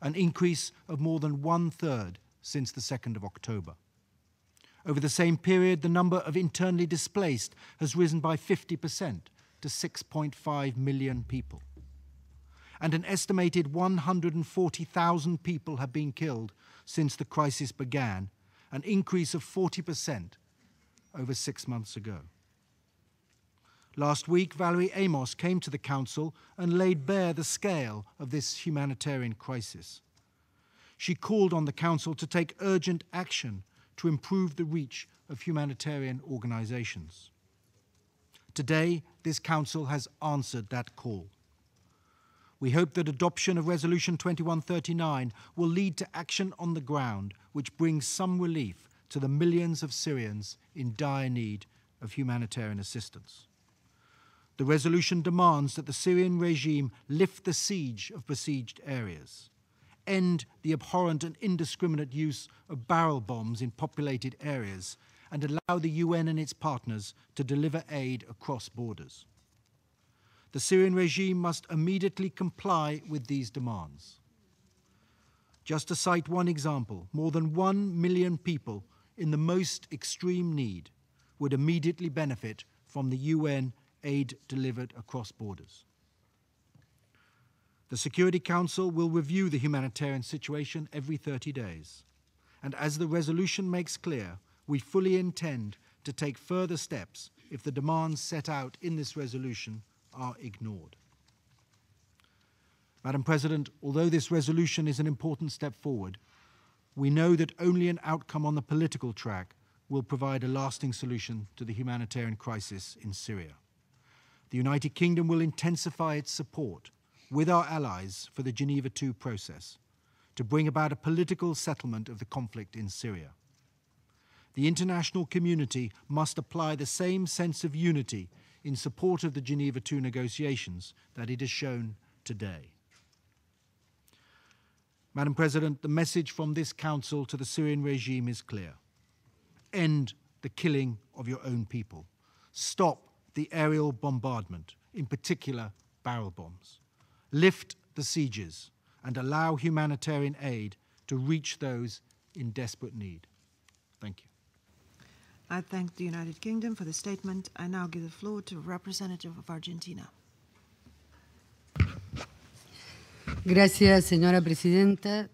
an increase of more than 1/3 since the 2nd of October. Over the same period, the number of internally displaced has risen by 50% to 6.5 million people. And an estimated 140,000 people have been killed since the crisis began, an increase of 40% over 6 months ago. Last week, Valerie Amos came to the Council and laid bare the scale of this humanitarian crisis. She called on the Council to take urgent action to improve the reach of humanitarian organizations. Today, this Council has answered that call. We hope that adoption of Resolution 2139 will lead to action on the ground which brings some relief to the millions of Syrians in dire need of humanitarian assistance. The resolution demands that the Syrian regime lift the siege of besieged areas, end the abhorrent and indiscriminate use of barrel bombs in populated areas, and allow the UN and its partners to deliver aid across borders. The Syrian regime must immediately comply with these demands. Just to cite one example, more than 1 million people in the most extreme need would immediately benefit from the UN aid delivered across borders. The Security Council will review the humanitarian situation every 30 days. And as the resolution makes clear, we fully intend to take further steps if the demands set out in this resolution are ignored. Madam President, although this resolution is an important step forward, we know that only an outcome on the political track will provide a lasting solution to the humanitarian crisis in Syria. The United Kingdom will intensify its support with our allies for the Geneva II process to bring about a political settlement of the conflict in Syria. The international community must apply the same sense of unity in support of the Geneva II negotiations that it has shown today. Madam President, the message from this Council to the Syrian regime is clear. End the killing of your own people. Stop the aerial bombardment, in particular barrel bombs. Lift the sieges and allow humanitarian aid to reach those in desperate need. Thank you. I thank the United Kingdom for the statement. I now give the floor to a representative of Argentina. Gracias, señora presidenta.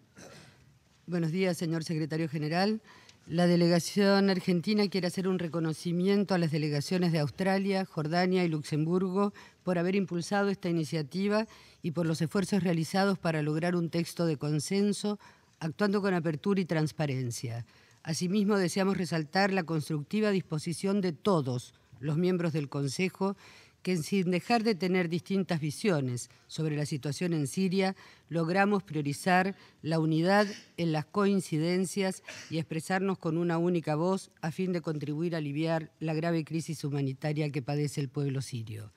Buenos días, señor secretario general. La delegación argentina quiere hacer un reconocimiento a las delegaciones de Australia, Jordania y Luxemburgo por haber impulsado esta iniciativa y por los esfuerzos realizados para lograr un texto de consenso, actuando con apertura y transparencia. Asimismo, deseamos resaltar la constructiva disposición de todos los miembros del Consejo que, sin dejar de tener distintas visiones sobre la situación en Siria, logramos priorizar la unidad en las coincidencias y expresarnos con una única voz a fin de contribuir a aliviar la grave crisis humanitaria que padece el pueblo sirio.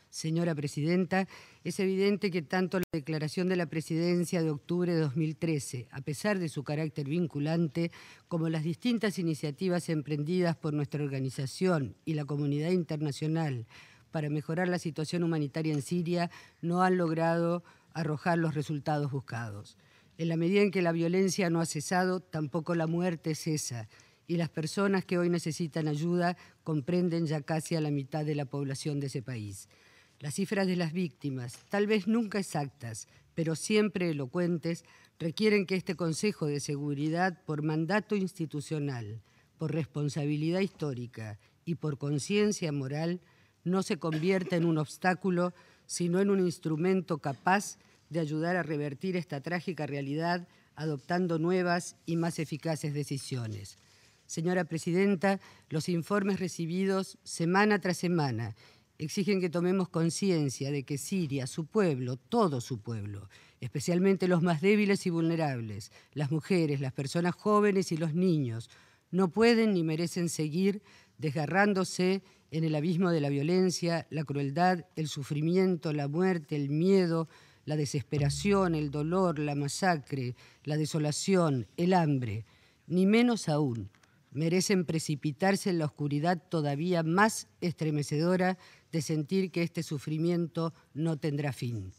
Señora presidenta, es evidente que tanto la declaración de la Presidencia de octubre de 2013, a pesar de su carácter vinculante, como las distintas iniciativas emprendidas por nuestra organización y la comunidad internacional para mejorar la situación humanitaria en Siria, no han logrado arrojar los resultados buscados. En la medida en que la violencia no ha cesado, tampoco la muerte cesa, y las personas que hoy necesitan ayuda comprenden ya casi a la mitad de la población de ese país. Las cifras de las víctimas, tal vez nunca exactas, pero siempre elocuentes, requieren que este Consejo de Seguridad, por mandato institucional, por responsabilidad histórica y por conciencia moral, no se convierta en un obstáculo, sino en un instrumento capaz de ayudar a revertir esta trágica realidad, adoptando nuevas y más eficaces decisiones. Señora presidenta, los informes recibidos semana tras semana exigen que tomemos conciencia de que Siria, su pueblo, todo su pueblo, especialmente los más débiles y vulnerables, las mujeres, las personas jóvenes y los niños, no pueden ni merecen seguir desgarrándose en el abismo de la violencia, la crueldad, el sufrimiento, la muerte, el miedo, la desesperación, el dolor, la masacre, la desolación, el hambre. Ni menos aún, merecen precipitarse en la oscuridad todavía más estremecedora de sentir que este sufrimiento no tendrá fin.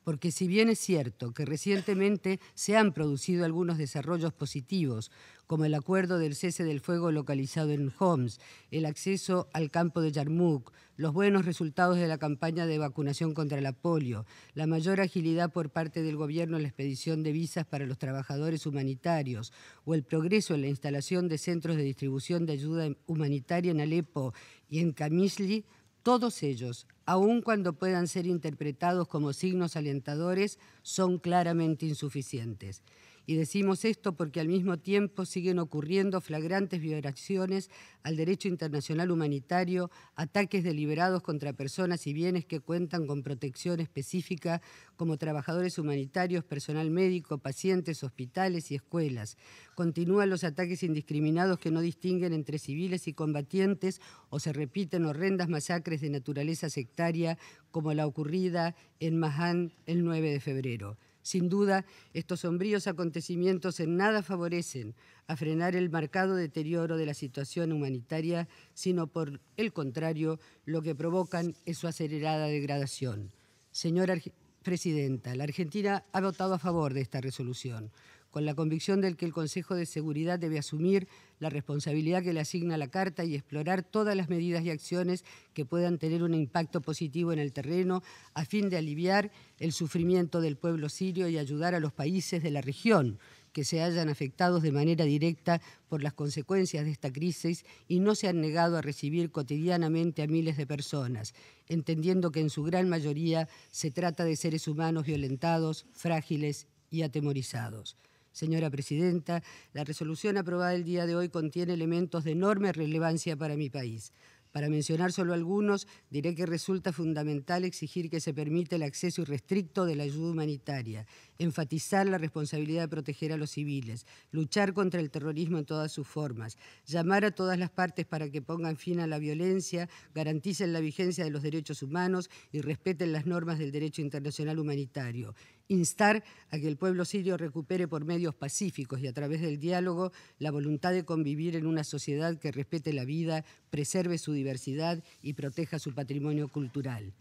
Porque si bien es cierto que recientemente se han producido algunos desarrollos positivos, como el acuerdo del cese del fuego localizado en Homs, el acceso al campo de Yarmouk, los buenos resultados de la campaña de vacunación contra la polio, la mayor agilidad por parte del gobierno en la expedición de visas para los trabajadores humanitarios o el progreso en la instalación de centros de distribución de ayuda humanitaria en Alepo y en Qamishli, todos ellos, aun cuando puedan ser interpretados como signos alentadores, son claramente insuficientes. Y decimos esto porque al mismo tiempo siguen ocurriendo flagrantes violaciones al derecho internacional humanitario, ataques deliberados contra personas y bienes que cuentan con protección específica como trabajadores humanitarios, personal médico, pacientes, hospitales y escuelas. Continúan los ataques indiscriminados que no distinguen entre civiles y combatientes o se repiten horrendas masacres de naturaleza sectaria como la ocurrida en Mahan el 9 de febrero. Sin duda, estos sombríos acontecimientos en nada favorecen a frenar el marcado deterioro de la situación humanitaria, sino por el contrario, lo que provocan es su acelerada degradación. Señora Presidenta, la Argentina ha votado a favor de esta resolución, con la convicción de que el Consejo de Seguridad debe asumir la responsabilidad que le asigna la Carta y explorar todas las medidas y acciones que puedan tener un impacto positivo en el terreno a fin de aliviar el sufrimiento del pueblo sirio y ayudar a los países de la región que se hayan afectados de manera directa por las consecuencias de esta crisis y no se han negado a recibir cotidianamente a miles de personas, entendiendo que en su gran mayoría se trata de seres humanos violentados, frágiles y atemorizados. Señora Presidenta, la resolución aprobada el día de hoy contiene elementos de enorme relevancia para mi país. Para mencionar solo algunos, diré que resulta fundamental exigir que se permita el acceso irrestricto de la ayuda humanitaria, enfatizar la responsabilidad de proteger a los civiles, luchar contra el terrorismo en todas sus formas, llamar a todas las partes para que pongan fin a la violencia, garanticen la vigencia de los derechos humanos y respeten las normas del derecho internacional humanitario. Instar a que el pueblo sirio recupere por medios pacíficos y a través del diálogo la voluntad de convivir en una sociedad que respete la vida, preserve su diversidad y proteja su patrimonio cultural.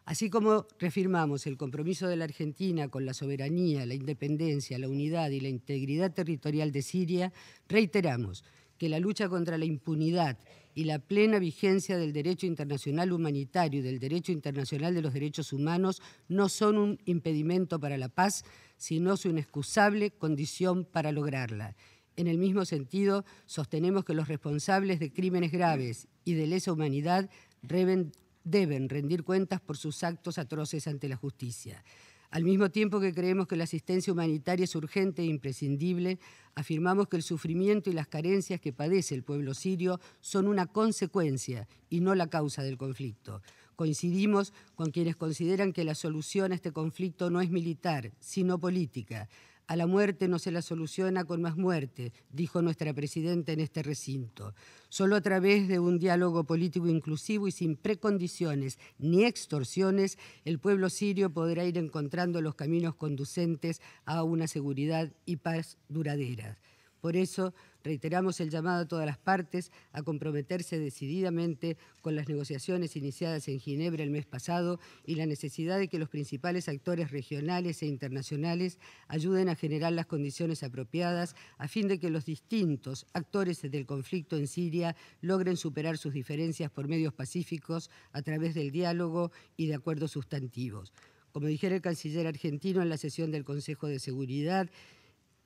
Así como reafirmamos el compromiso de la Argentina con la soberanía, la independencia, la unidad y la integridad territorial de Siria, reiteramos que la lucha contra la impunidad y la plena vigencia del derecho internacional humanitario y del derecho internacional de los derechos humanos no son un impedimento para la paz, sino su inexcusable condición para lograrla. En el mismo sentido, sostenemos que los responsables de crímenes graves y de lesa humanidad deben rendir cuentas por sus actos atroces ante la justicia. Al mismo tiempo que creemos que la asistencia humanitaria es urgente e imprescindible, afirmamos que el sufrimiento y las carencias que padece el pueblo sirio son una consecuencia y no la causa del conflicto. Coincidimos con quienes consideran que la solución a este conflicto no es militar, sino política. A la muerte no se la soluciona con más muerte, dijo nuestra presidenta en este recinto. Solo a través de un diálogo político inclusivo y sin precondiciones ni extorsiones, el pueblo sirio podrá ir encontrando los caminos conducentes a una seguridad y paz duraderas. Por eso, reiteramos el llamado a todas las partes a comprometerse decididamente con las negociaciones iniciadas en Ginebra el mes pasado y la necesidad de que los principales actores regionales e internacionales ayuden a generar las condiciones apropiadas a fin de que los distintos actores del conflicto en Siria logren superar sus diferencias por medios pacíficos a través del diálogo y de acuerdos sustantivos. Como dijera el canciller argentino en la sesión del Consejo de Seguridad,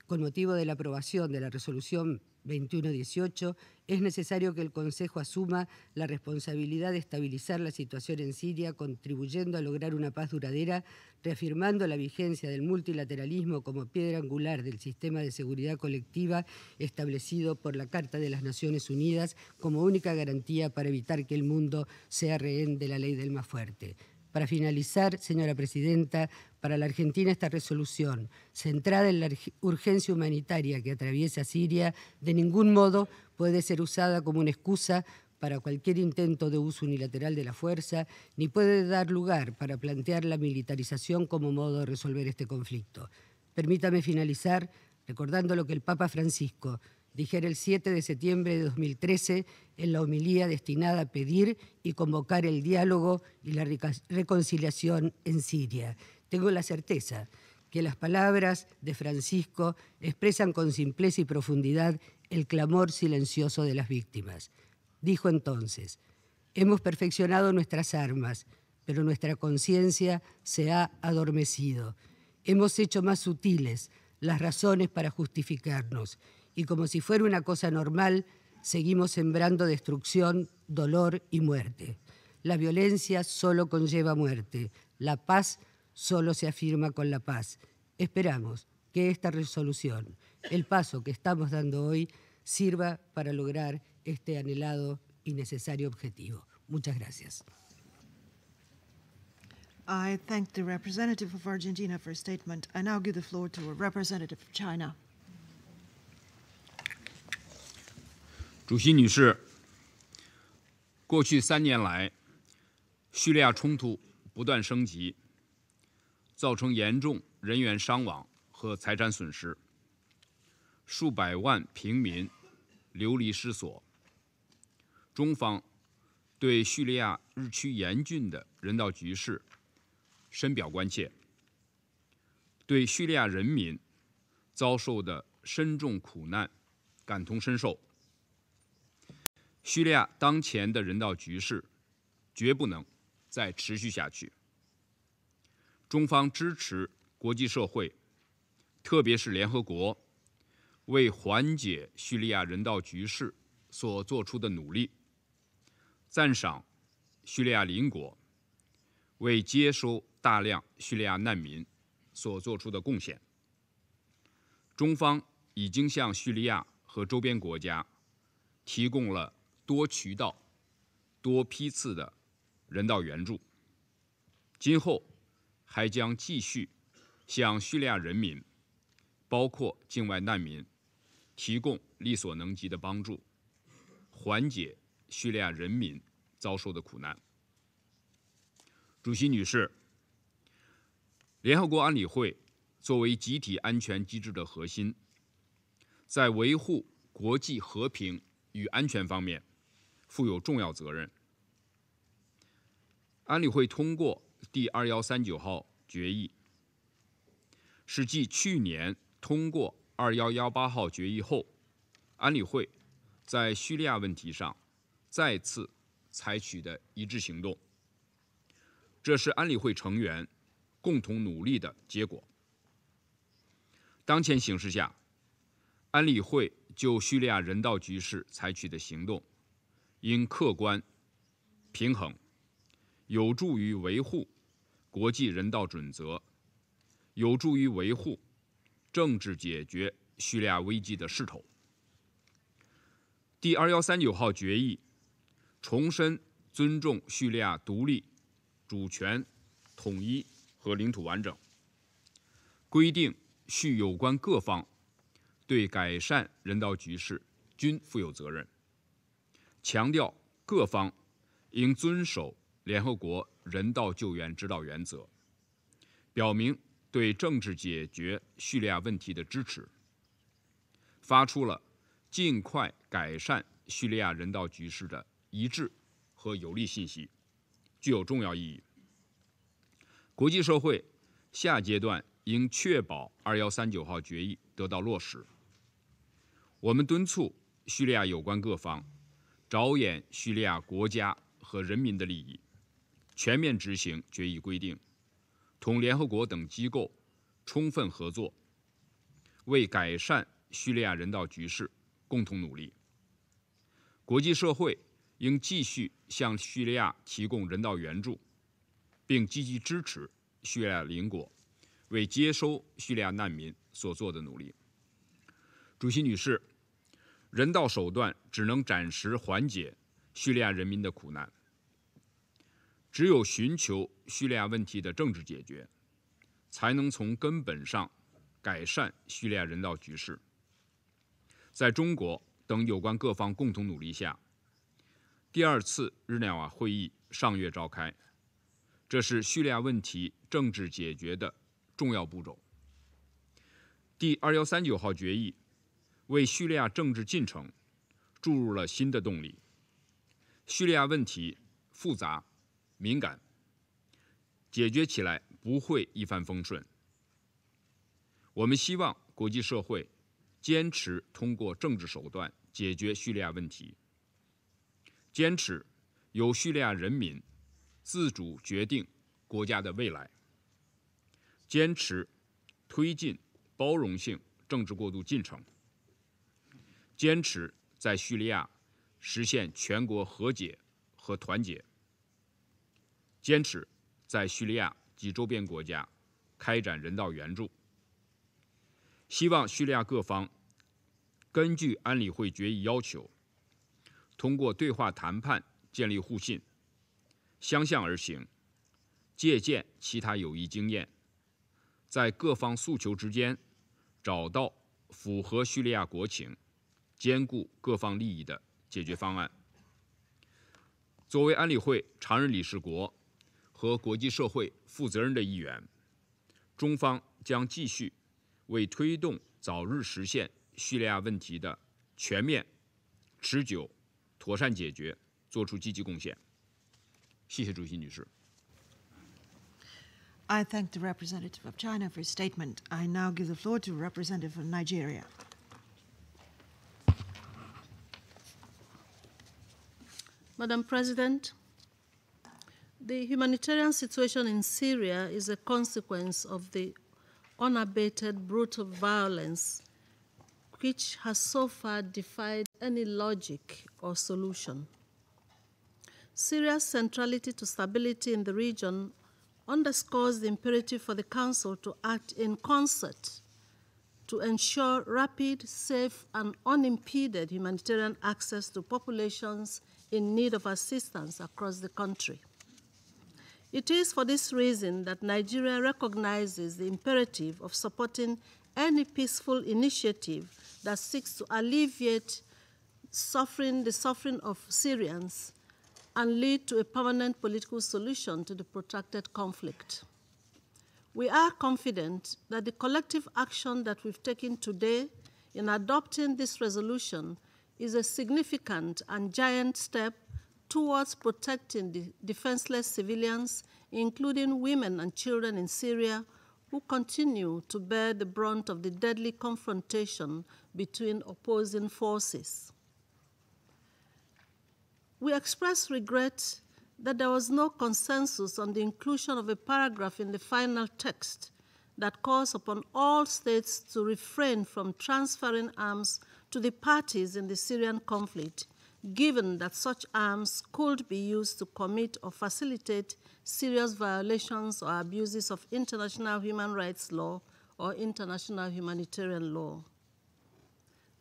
con motivo de la aprobación de la resolución 2118, es necesario que el Consejo asuma la responsabilidad de estabilizar la situación en Siria, contribuyendo a lograr una paz duradera, reafirmando la vigencia del multilateralismo como piedra angular del sistema de seguridad colectiva establecido por la Carta de las Naciones Unidas como única garantía para evitar que el mundo sea rehén de la ley del más fuerte. Para finalizar, señora Presidenta, para la Argentina esta resolución, centrada en la urgencia humanitaria que atraviesa Siria, de ningún modo puede ser usada como una excusa para cualquier intento de uso unilateral de la fuerza, ni puede dar lugar para plantear la militarización como modo de resolver este conflicto. Permítame finalizar recordando lo que el Papa Francisco dijera el 7 de septiembre de 2013 en la homilía destinada a pedir y convocar el diálogo y la reconciliación en Siria. Tengo la certeza que las palabras de Francisco expresan con simpleza y profundidad el clamor silencioso de las víctimas. Dijo entonces: hemos perfeccionado nuestras armas, pero nuestra conciencia se ha adormecido. Hemos hecho más sutiles las razones para justificarnos y como si fuera una cosa normal, seguimos sembrando destrucción, dolor y muerte. La violencia solo conlleva muerte. La paz solo se afirma con la paz. Esperamos que esta resolución, el paso que estamos dando hoy, sirva para lograr este anhelado y necesario objetivo. Muchas gracias. I thank the representative of Argentina for a statement. I now give the floor to a representative of China. 主席女士，过去3年来，叙利亚冲突不断升级，造成严重人员伤亡和财产损失，数百万平民流离失所。中方对叙利亚日趋严峻的人道局势深表关切，对叙利亚人民遭受的深重苦难感同身受。叙利亚当前的人道局势绝不能再持续下去。中方支持国际社会，特别是联合国，为缓解叙利亚人道局势所做出的努力，赞赏叙利亚邻国为接收大量叙利亚难民所做出的贡献。中方已经向叙利亚和周边国家提供了多渠道、多批次的人道援助，今后还将继续向叙利亚人民，包括境外难民，提供力所能及的帮助，缓解叙利亚人民遭受的苦难。主席女士，联合国安理会作为集体安全机制的核心，在维护国际和平与安全方面负有重要责任。安理会通过第2139号决议，是继去年通过2118号决议后，安理会在叙利亚问题上再次采取的一致行动。这是安理会成员共同努力的结果。当前形势下，安理会就叙利亚人道局势采取的行动，应客观、平衡，有助于维护国际人道准则，有助于维护政治解决叙利亚危机的势头。第2139号决议重申尊重叙利亚独立、主权、统一和领土完整，规定叙有关各方对改善人道局势均负有责任，强调各方应遵守联合国人道救援指导原则，表明对政治解决叙利亚问题的支持，发出了尽快改善叙利亚人道局势的一致和有力信息，具有重要意义。国际社会下阶段应确保2139号决议得到落实。我们敦促叙利亚有关各方着眼叙利亚国家和人民的利益，全面执行决议规定，同联合国等机构充分合作，为改善叙利亚人道局势共同努力。国际社会应继续向叙利亚提供人道援助，并积极支持叙利亚邻国为接收叙利亚难民所做的努力。主席女士，人道手段只能暂时缓解叙利亚人民的苦难，只有寻求叙利亚问题的政治解决，才能从根本上改善叙利亚人道局势。在中国等有关各方共同努力下，第2次日内瓦会议上月召开，这是叙利亚问题政治解决的重要步骤。第2139号决议为叙利亚政治进程注入了新的动力。叙利亚问题复杂、敏感，解决起来不会一帆风顺。我们希望国际社会坚持通过政治手段解决叙利亚问题，坚持由叙利亚人民自主决定国家的未来，坚持推进包容性政治过渡进程，坚持在叙利亚实现全国和解和团结，坚持在叙利亚及周边国家开展人道援助。希望叙利亚各方根据安理会决议要求，通过对话谈判建立互信，相向而行，借鉴其他有益经验，在各方诉求之间找到符合叙利亚国情、兼顾各方利益的解决方案。作为安理会常任理事国和国际社会负责任的一员，中方将继续为推动早日实现叙利亚问题的全面、持久、妥善解决做出积极贡献。谢谢主席女士。I thank the representative of China for his statement. I now give the floor to the representative of Nigeria. Madam President, the humanitarian situation in Syria is a consequence of the unabated brutal violence which has so far defied any logic or solution. Syria's centrality to stability in the region underscores the imperative for the Council to act in concert to ensure rapid, safe, and unimpeded humanitarian access to populations in need of assistance across the country. It is for this reason that Nigeria recognizes the imperative of supporting any peaceful initiative that seeks to alleviate the suffering of Syrians and lead to a permanent political solution to the protracted conflict. We are confident that the collective action that we've taken today in adopting this resolution is a significant and giant step towards protecting the defenseless civilians, including women and children in Syria, who continue to bear the brunt of the deadly confrontation between opposing forces. We express regret that there was no consensus on the inclusion of a paragraph in the final text that calls upon all states to refrain from transferring arms to the parties in the Syrian conflict, given that such arms could be used to commit or facilitate serious violations or abuses of international human rights law or international humanitarian law.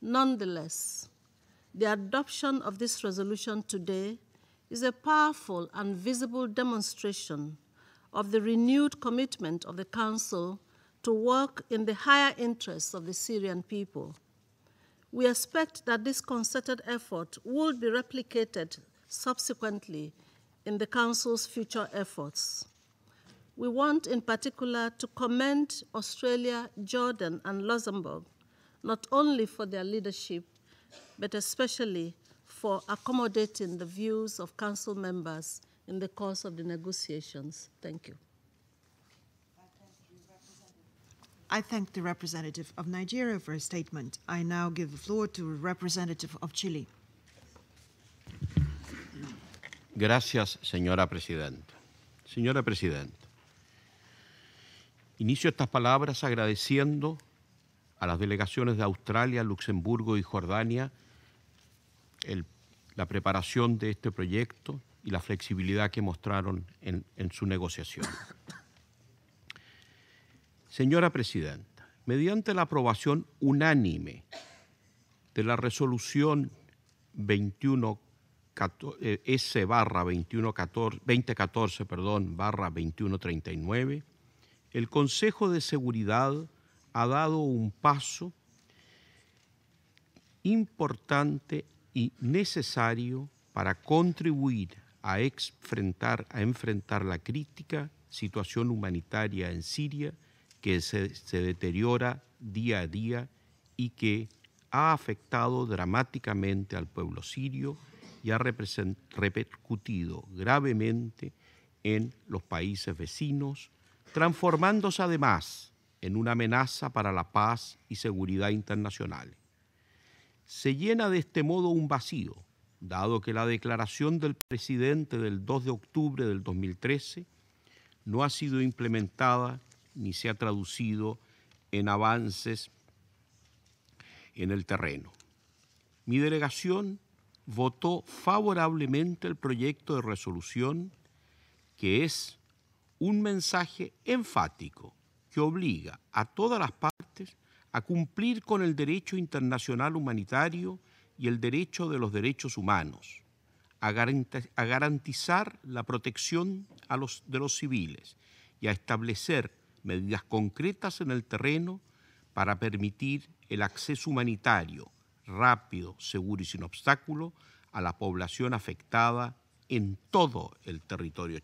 Nonetheless, the adoption of this resolution today is a powerful and visible demonstration of the renewed commitment of the Council to work in the higher interests of the Syrian people. We expect that this concerted effort will be replicated subsequently in the Council's future efforts. We want in particular to commend Australia, Jordan, and Luxembourg, not only for their leadership, but especially for accommodating the views of Council members in the course of the negotiations. Thank you. I thank the representative of Nigeria for his statement. I now give the floor to the representative of Chile. Gracias, señora presidenta. Señora presidenta, inicio estas palabras agradeciendo a las delegaciones de Australia, Luxemburgo y Jordania la preparación de este proyecto y la flexibilidad que mostraron en su negociación. Señora presidenta, mediante la aprobación unánime de la resolución S/2014/2139, el Consejo de Seguridad ha dado un paso importante y necesario para contribuir a enfrentar la crítica situación humanitaria en Siria que se deteriora día a día y que ha afectado dramáticamente al pueblo sirio y ha repercutido gravemente en los países vecinos, transformándose además en una amenaza para la paz y seguridad internacional. Se llena de este modo un vacío, dado que la declaración del presidente del 2 de octubre del 2013 no ha sido implementada ni se ha traducido en avances en el terreno. Mi delegación votó favorablemente el proyecto de resolución, que es un mensaje enfático que obliga a todas las partes a cumplir con el derecho internacional humanitario y el derecho de los derechos humanos, a garantizar la protección de los civiles y a establecer medidas concretas en el terreno para permitir el acceso humanitario rápido, seguro y sin obstáculo a la población afectada en todo el territorio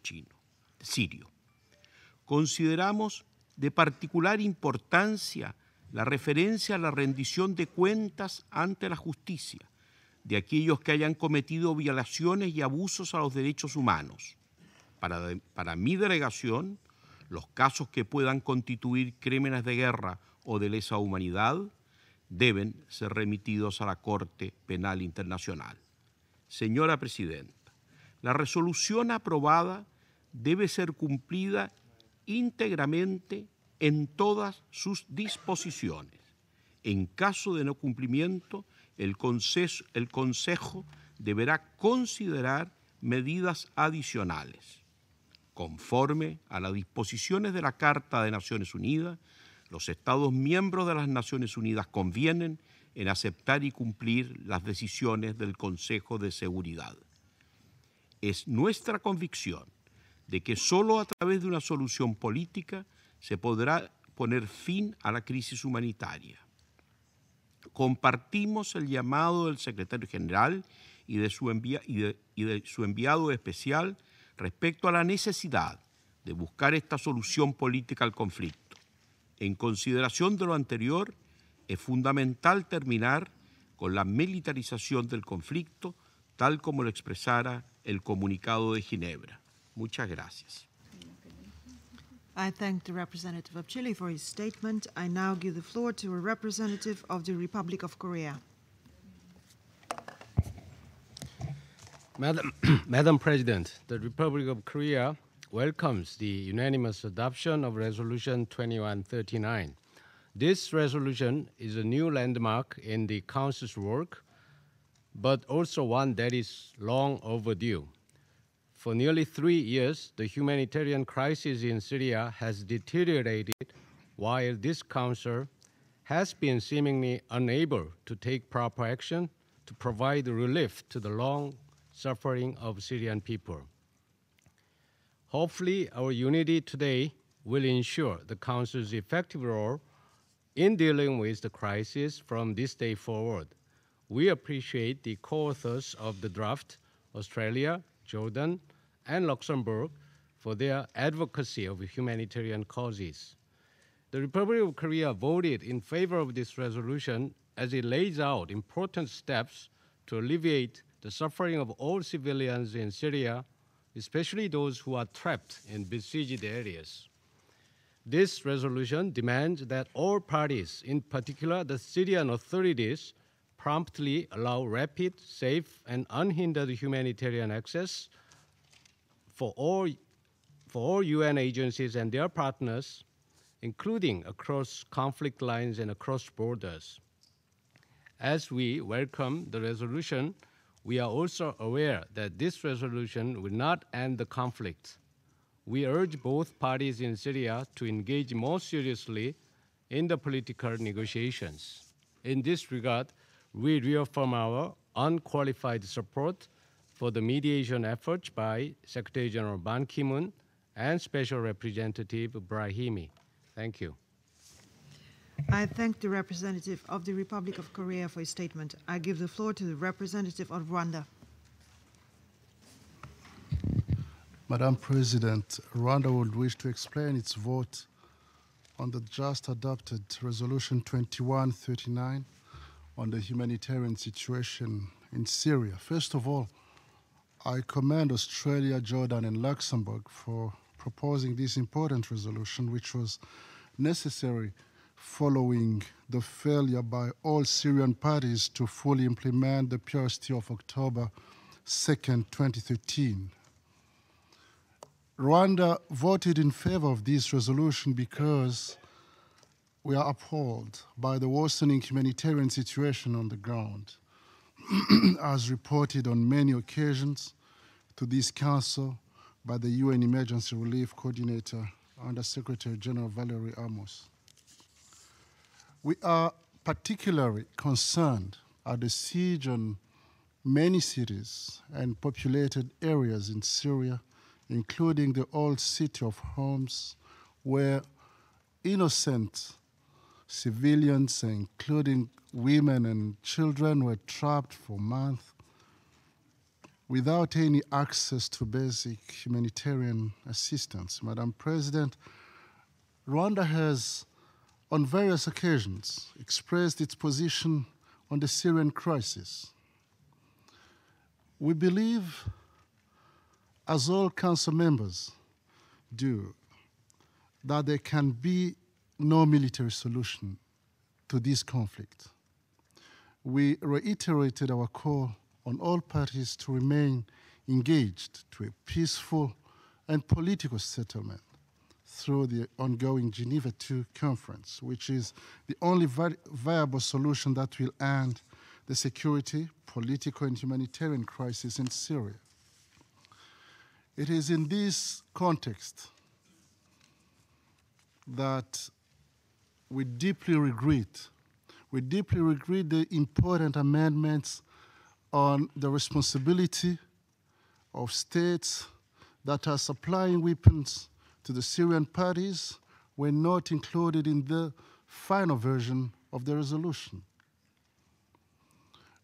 sirio. Consideramos de particular importancia la referencia a la rendición de cuentas ante la justicia de aquellos que hayan cometido violaciones y abusos a los derechos humanos. Para mi delegación, Los casos que puedan constituir crímenes de guerra o de lesa humanidad deben ser remitidos a la Corte Penal Internacional. Señora Presidenta, la resolución aprobada debe ser cumplida íntegramente en todas sus disposiciones. En caso de no cumplimiento, el Consejo deberá considerar medidas adicionales. Conforme a las disposiciones de la Carta de Naciones Unidas, los Estados miembros de las Naciones Unidas convienen en aceptar y cumplir las decisiones del Consejo de Seguridad. Es nuestra convicción de que solo a través de una solución política se podrá poner fin a la crisis humanitaria. Compartimos el llamado del secretario general y de su enviado especial respecto a la necesidad de buscar esta solución política al conflicto. En consideración de lo anterior, es fundamental terminar con la militarización del conflicto, tal como lo expresara el Comunicado de Ginebra. Muchas gracias. I thank the representative of Chile for his statement. I now give the floor to a representative of the Republic of Korea. Madam President, the Republic of Korea welcomes the unanimous adoption of Resolution 2139. This resolution is a new landmark in the Council's work, but also one that is long overdue. For nearly 3 years, the humanitarian crisis in Syria has deteriorated while this Council has been seemingly unable to take proper action to provide relief to the long suffering of Syrian people. Hopefully, our unity today will ensure the Council's effective role in dealing with the crisis from this day forward. We appreciate the co-authors of the draft, Australia, Jordan, and Luxembourg, for their advocacy of humanitarian causes. The Republic of Korea voted in favor of this resolution as it lays out important steps to alleviate the suffering of all civilians in Syria, especially those who are trapped in besieged areas. This resolution demands that all parties, in particular the Syrian authorities, promptly allow rapid, safe, and unhindered humanitarian access for all UN agencies and their partners, including across conflict lines and across borders. As we welcome the resolution, we are also aware that this resolution will not end the conflict. We urge both parties in Syria to engage more seriously in the political negotiations. In this regard, we reaffirm our unqualified support for the mediation efforts by Secretary General Ban Ki-moon and Special Representative Brahimi. Thank you. I thank the representative of the Republic of Korea for his statement. I give the floor to the representative of Rwanda. Madam President, Rwanda would wish to explain its vote on the just adopted Resolution 2139 on the humanitarian situation in Syria. First of all, I commend Australia, Jordan, and Luxembourg for proposing this important resolution, which was necessary following the failure by all Syrian parties to fully implement the PRST of October 2nd, 2013. Rwanda voted in favor of this resolution because we are appalled by the worsening humanitarian situation on the ground. As reported on many occasions to this Council by the UN Emergency Relief Coordinator Under Secretary General Valerie Amos. We are particularly concerned at the siege on many cities and populated areas in Syria, including the old city of Homs, where innocent civilians, including women and children, were trapped for months without any access to basic humanitarian assistance. Madam President, Rwanda has on various occasions expressed its position on the Syrian crisis. We believe, as all Council members do, that there can be no military solution to this conflict. We reiterated our call on all parties to remain engaged to a peaceful and political settlement through the ongoing Geneva II conference, which is the only viable solution that will end the security, political, and humanitarian crisis in Syria. It is in this context that we deeply regret the important amendments on the responsibility of states that are supplying weapons to the Syrian parties were not included in the final version of the resolution.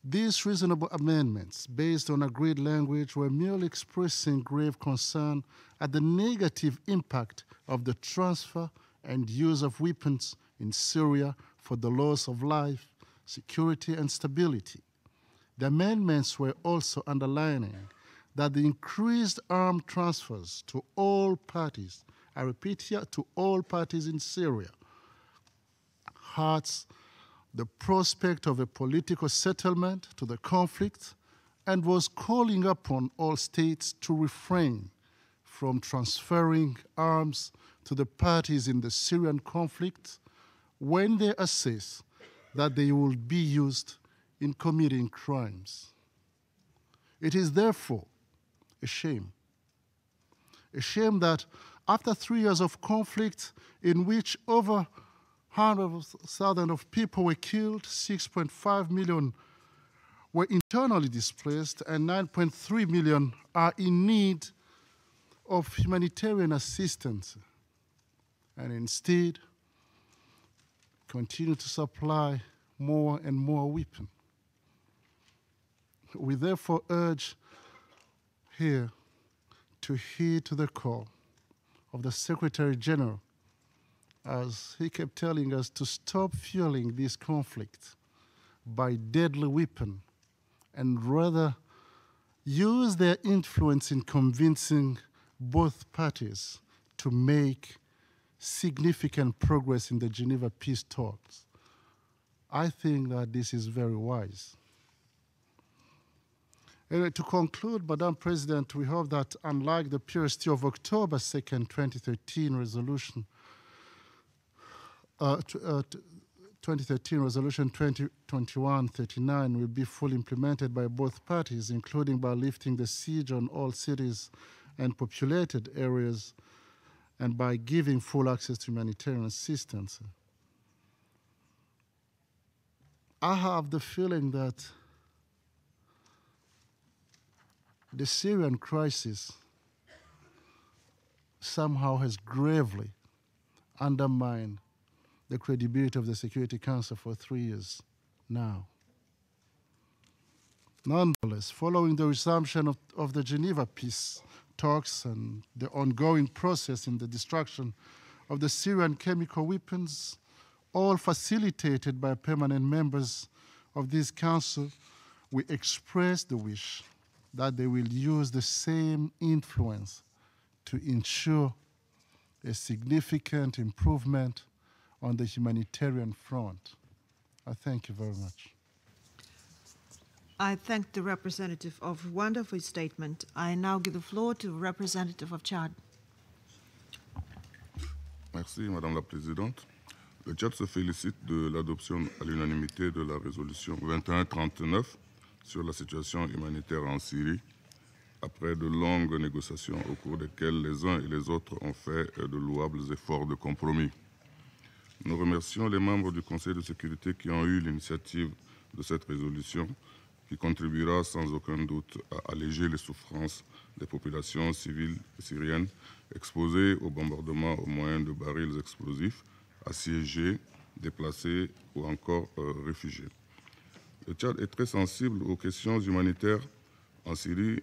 These reasonable amendments, based on agreed language, were merely expressing grave concern at the negative impact of the transfer and use of weapons in Syria for the loss of life, security, and stability. The amendments were also underlining that the increased armed transfers to all parties, I repeat here, to all parties in Syria, hurts the prospect of a political settlement to the conflict and was calling upon all states to refrain from transferring arms to the parties in the Syrian conflict when they assess that they will be used in committing crimes. It is therefore a shame that after 3 years of conflict in which over 100,000 of people were killed, 6.5 million were internally displaced, and 9.3 million are in need of humanitarian assistance, and instead continue to supply more and more weapons. We therefore urge here to heed to the call of the Secretary General, as he kept telling us to stop fueling this conflict by deadly weapons and rather use their influence in convincing both parties to make significant progress in the Geneva peace talks. I think that this is very wise. Anyway, to conclude, Madam President, we hope that unlike the PRST of October 2nd, 2013 resolution, 2013 resolution 2021-39 will be fully implemented by both parties, including by lifting the siege on all cities and populated areas and by giving full access to humanitarian assistance. I have the feeling that the Syrian crisis somehow has gravely undermined the credibility of the Security Council for 3 years now. Nonetheless, following the resumption of the Geneva peace talks and the ongoing process in the destruction of the Syrian chemical weapons, all facilitated by permanent members of this council, we express the wish that they will use the same influence to ensure a significant improvement on the humanitarian front. I thank you very much. I thank the representative of Rwanda for his statement. I now give the floor to the representative of Chad. Merci, Madame la Présidente. Le Tchad se félicite de l'adoption à l'unanimité de la résolution 2139 sur la situation humanitaire en Syrie, après de longues négociations au cours desquelles les uns et les autres ont fait de louables efforts de compromis. Nous remercions les membres du Conseil de sécurité qui ont eu l'initiative de cette résolution, qui contribuera sans aucun doute à alléger les souffrances des populations civiles syriennes exposées aux bombardements au moyen de barils explosifs, assiégés, déplacés ou encore réfugiés. Le Tchad est très sensible aux questions humanitaires en Syrie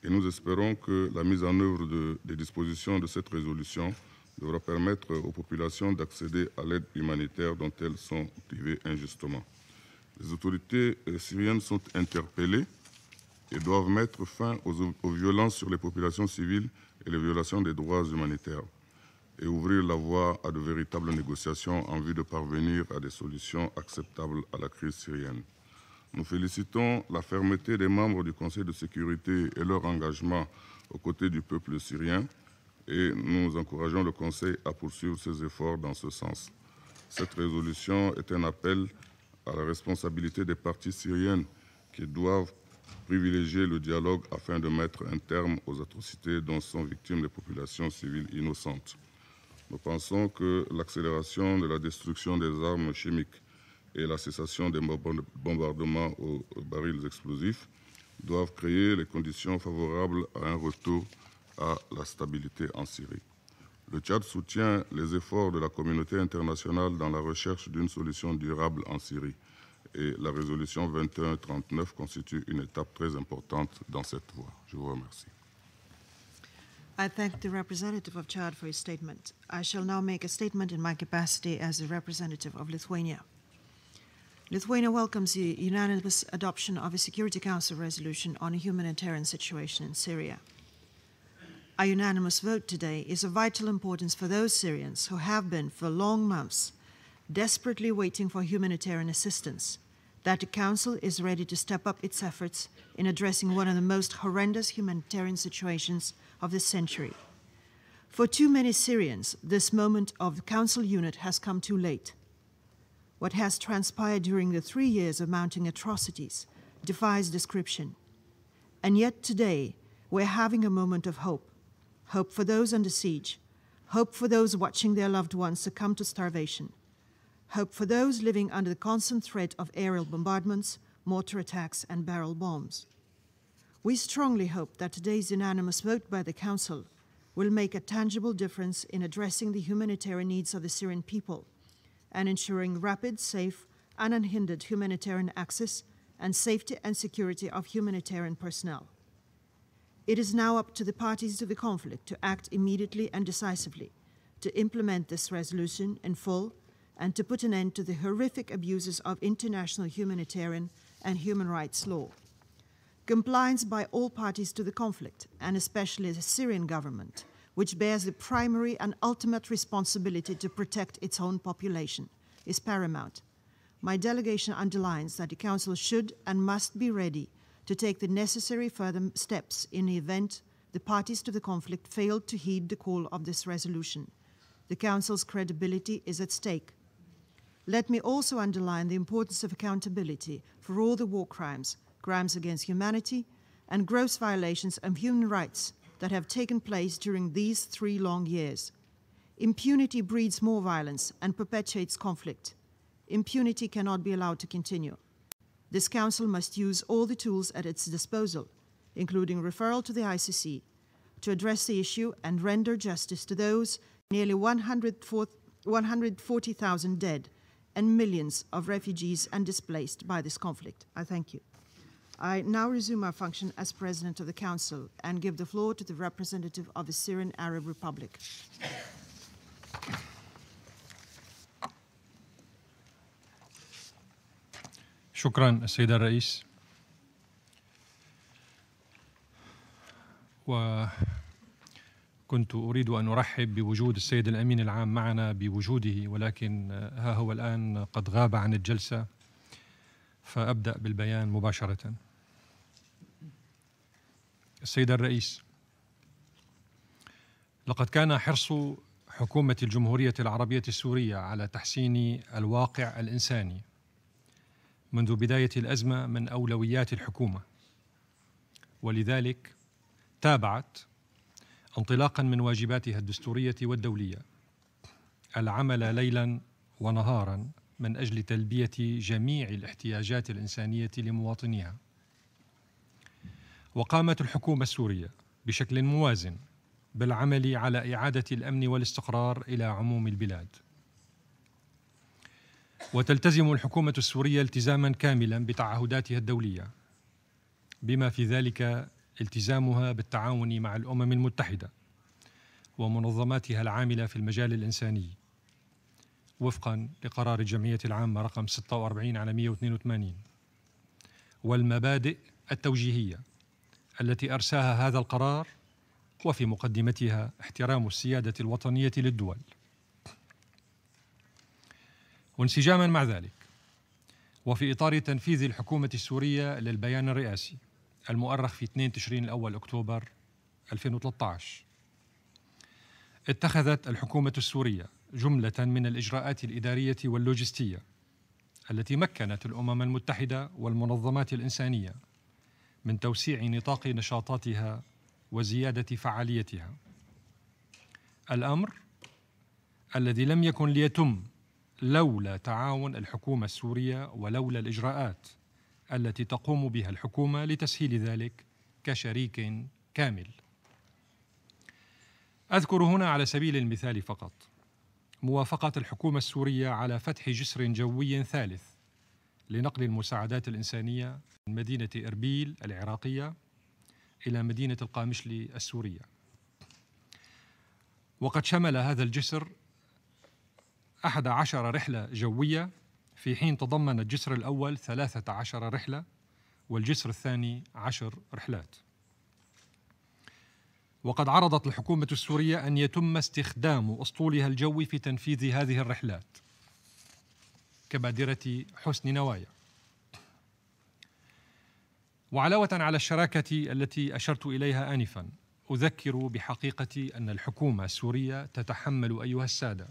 et nous espérons que la mise en œuvre des dispositions de cette résolution devra permettre aux populations d'accéder à l'aide humanitaire dont elles sont privées injustement. Les autorités syriennes sont interpellées et doivent mettre fin aux violences sur les populations civiles et les violations des droits humanitaires. et ouvrir la voie à de véritables négociations en vue de parvenir à des solutions acceptables à la crise syrienne. Nous félicitons la fermeté des membres du Conseil de sécurité et leur engagement aux côtés du peuple syrien et nous encourageons le Conseil à poursuivre ses efforts dans ce sens. Cette résolution est un appel à la responsabilité des parties syriennes qui doivent privilégier le dialogue afin de mettre un terme aux atrocités dont sont victimes les populations civiles innocentes. Nous pensons que l'accélération de la destruction des armes chimiques et la cessation des bombardements aux barils explosifs doivent créer les conditions favorables à un retour à la stabilité en Syrie. Le Tchad soutient les efforts de la communauté internationale dans la recherche d'une solution durable en Syrie et la résolution 2139 constitue une étape très importante dans cette voie. Je vous remercie. I thank the representative of Chad for his statement. I shall now make a statement in my capacity as a representative of Lithuania. Lithuania welcomes the unanimous adoption of a Security Council resolution on a humanitarian situation in Syria. Our unanimous vote today is of vital importance for those Syrians who have been, for long months, desperately waiting for humanitarian assistance, that the Council is ready to step up its efforts in addressing one of the most horrendous humanitarian situations of this century. For too many Syrians, this moment of the Council unit has come too late. What has transpired during the 3 years of mounting atrocities defies description. And yet today, we're having a moment of hope. Hope for those under siege, hope for those watching their loved ones succumb to starvation, hope for those living under the constant threat of aerial bombardments, mortar attacks, and barrel bombs. We strongly hope that today's unanimous vote by the Council will make a tangible difference in addressing the humanitarian needs of the Syrian people and ensuring rapid, safe, and unhindered humanitarian access and safety and security of humanitarian personnel. It is now up to the parties to the conflict to act immediately and decisively, to implement this resolution in full, and to put an end to the horrific abuses of international humanitarian and human rights law. Compliance by all parties to the conflict, and especially the Syrian government, which bears the primary and ultimate responsibility to protect its own population, is paramount. My delegation underlines that the Council should and must be ready to take the necessary further steps in the event the parties to the conflict failed to heed the call of this resolution. The Council's credibility is at stake. Let me also underline the importance of accountability for all the war crimes, crimes against humanity, and gross violations of human rights that have taken place during these 3 long years. Impunity breeds more violence and perpetuates conflict. Impunity cannot be allowed to continue. This Council must use all the tools at its disposal, including referral to the ICC, to address the issue and render justice to those nearly 140,000 dead and millions of refugees and displaced by this conflict. I thank you. I now resume my function as President of the Council and give the floor to the representative of the Syrian Arab Republic. شكرا السيد الرئيس. وكنت أريد أن أرحب بوجود السيد الأمين العام معنا بوجوده، ولكن ها هو الآن قد غاب عن الجلسة، فأبدأ بالبيان مباشرة. السيد الرئيس، لقد كان حرص حكومة الجمهورية العربية السورية على تحسين الواقع الإنساني منذ بداية الأزمة من أولويات الحكومة، ولذلك تابعت انطلاقاً من واجباتها الدستورية والدولية العمل ليلاً ونهاراً من أجل تلبية جميع الاحتياجات الإنسانية لمواطنيها. وقامت الحكومة السورية بشكل موازن بالعمل على إعادة الأمن والاستقرار إلى عموم البلاد. وتلتزم الحكومة السورية التزاماً كاملاً بتعهداتها الدولية، بما في ذلك التزامها بالتعاون مع الأمم المتحدة ومنظماتها العاملة في المجال الإنساني وفقاً لقرار الجمعية العامة رقم 46/182 والمبادئ التوجيهية التي أرساها هذا القرار وفي مقدمتها احترام السيادة الوطنية للدول. وانسجاما مع ذلك، وفي إطار تنفيذ الحكومة السورية للبيان الرئاسي المؤرخ في 2 تشرين الأول أكتوبر 2013، اتخذت الحكومة السورية جملة من الإجراءات الإدارية واللوجستية التي مكنت الأمم المتحدة والمنظمات الإنسانية من توسيع نطاق نشاطاتها وزيادة فعاليتها. الأمر الذي لم يكن ليتم لولا تعاون الحكومة السورية ولولا الإجراءات التي تقوم بها الحكومة لتسهيل ذلك كشريك كامل. أذكر هنا على سبيل المثال فقط موافقة الحكومة السورية على فتح جسر جوي ثالث لنقل المساعدات الإنسانية من مدينة إربيل العراقية إلى مدينة القامشلي السورية. وقد شمل هذا الجسر 11 رحلة جوية، في حين تضمن الجسر الأول 13 رحلة والجسر الثاني 10 رحلات. وقد عرضت الحكومة السورية أن يتم استخدام أسطولها الجوي في تنفيذ هذه الرحلات كبادرة حسن نوايا. وعلاوة على الشراكة التي أشرت إليها آنفاً، أذكر بحقيقة أن الحكومة السورية تتحمل أيها السادة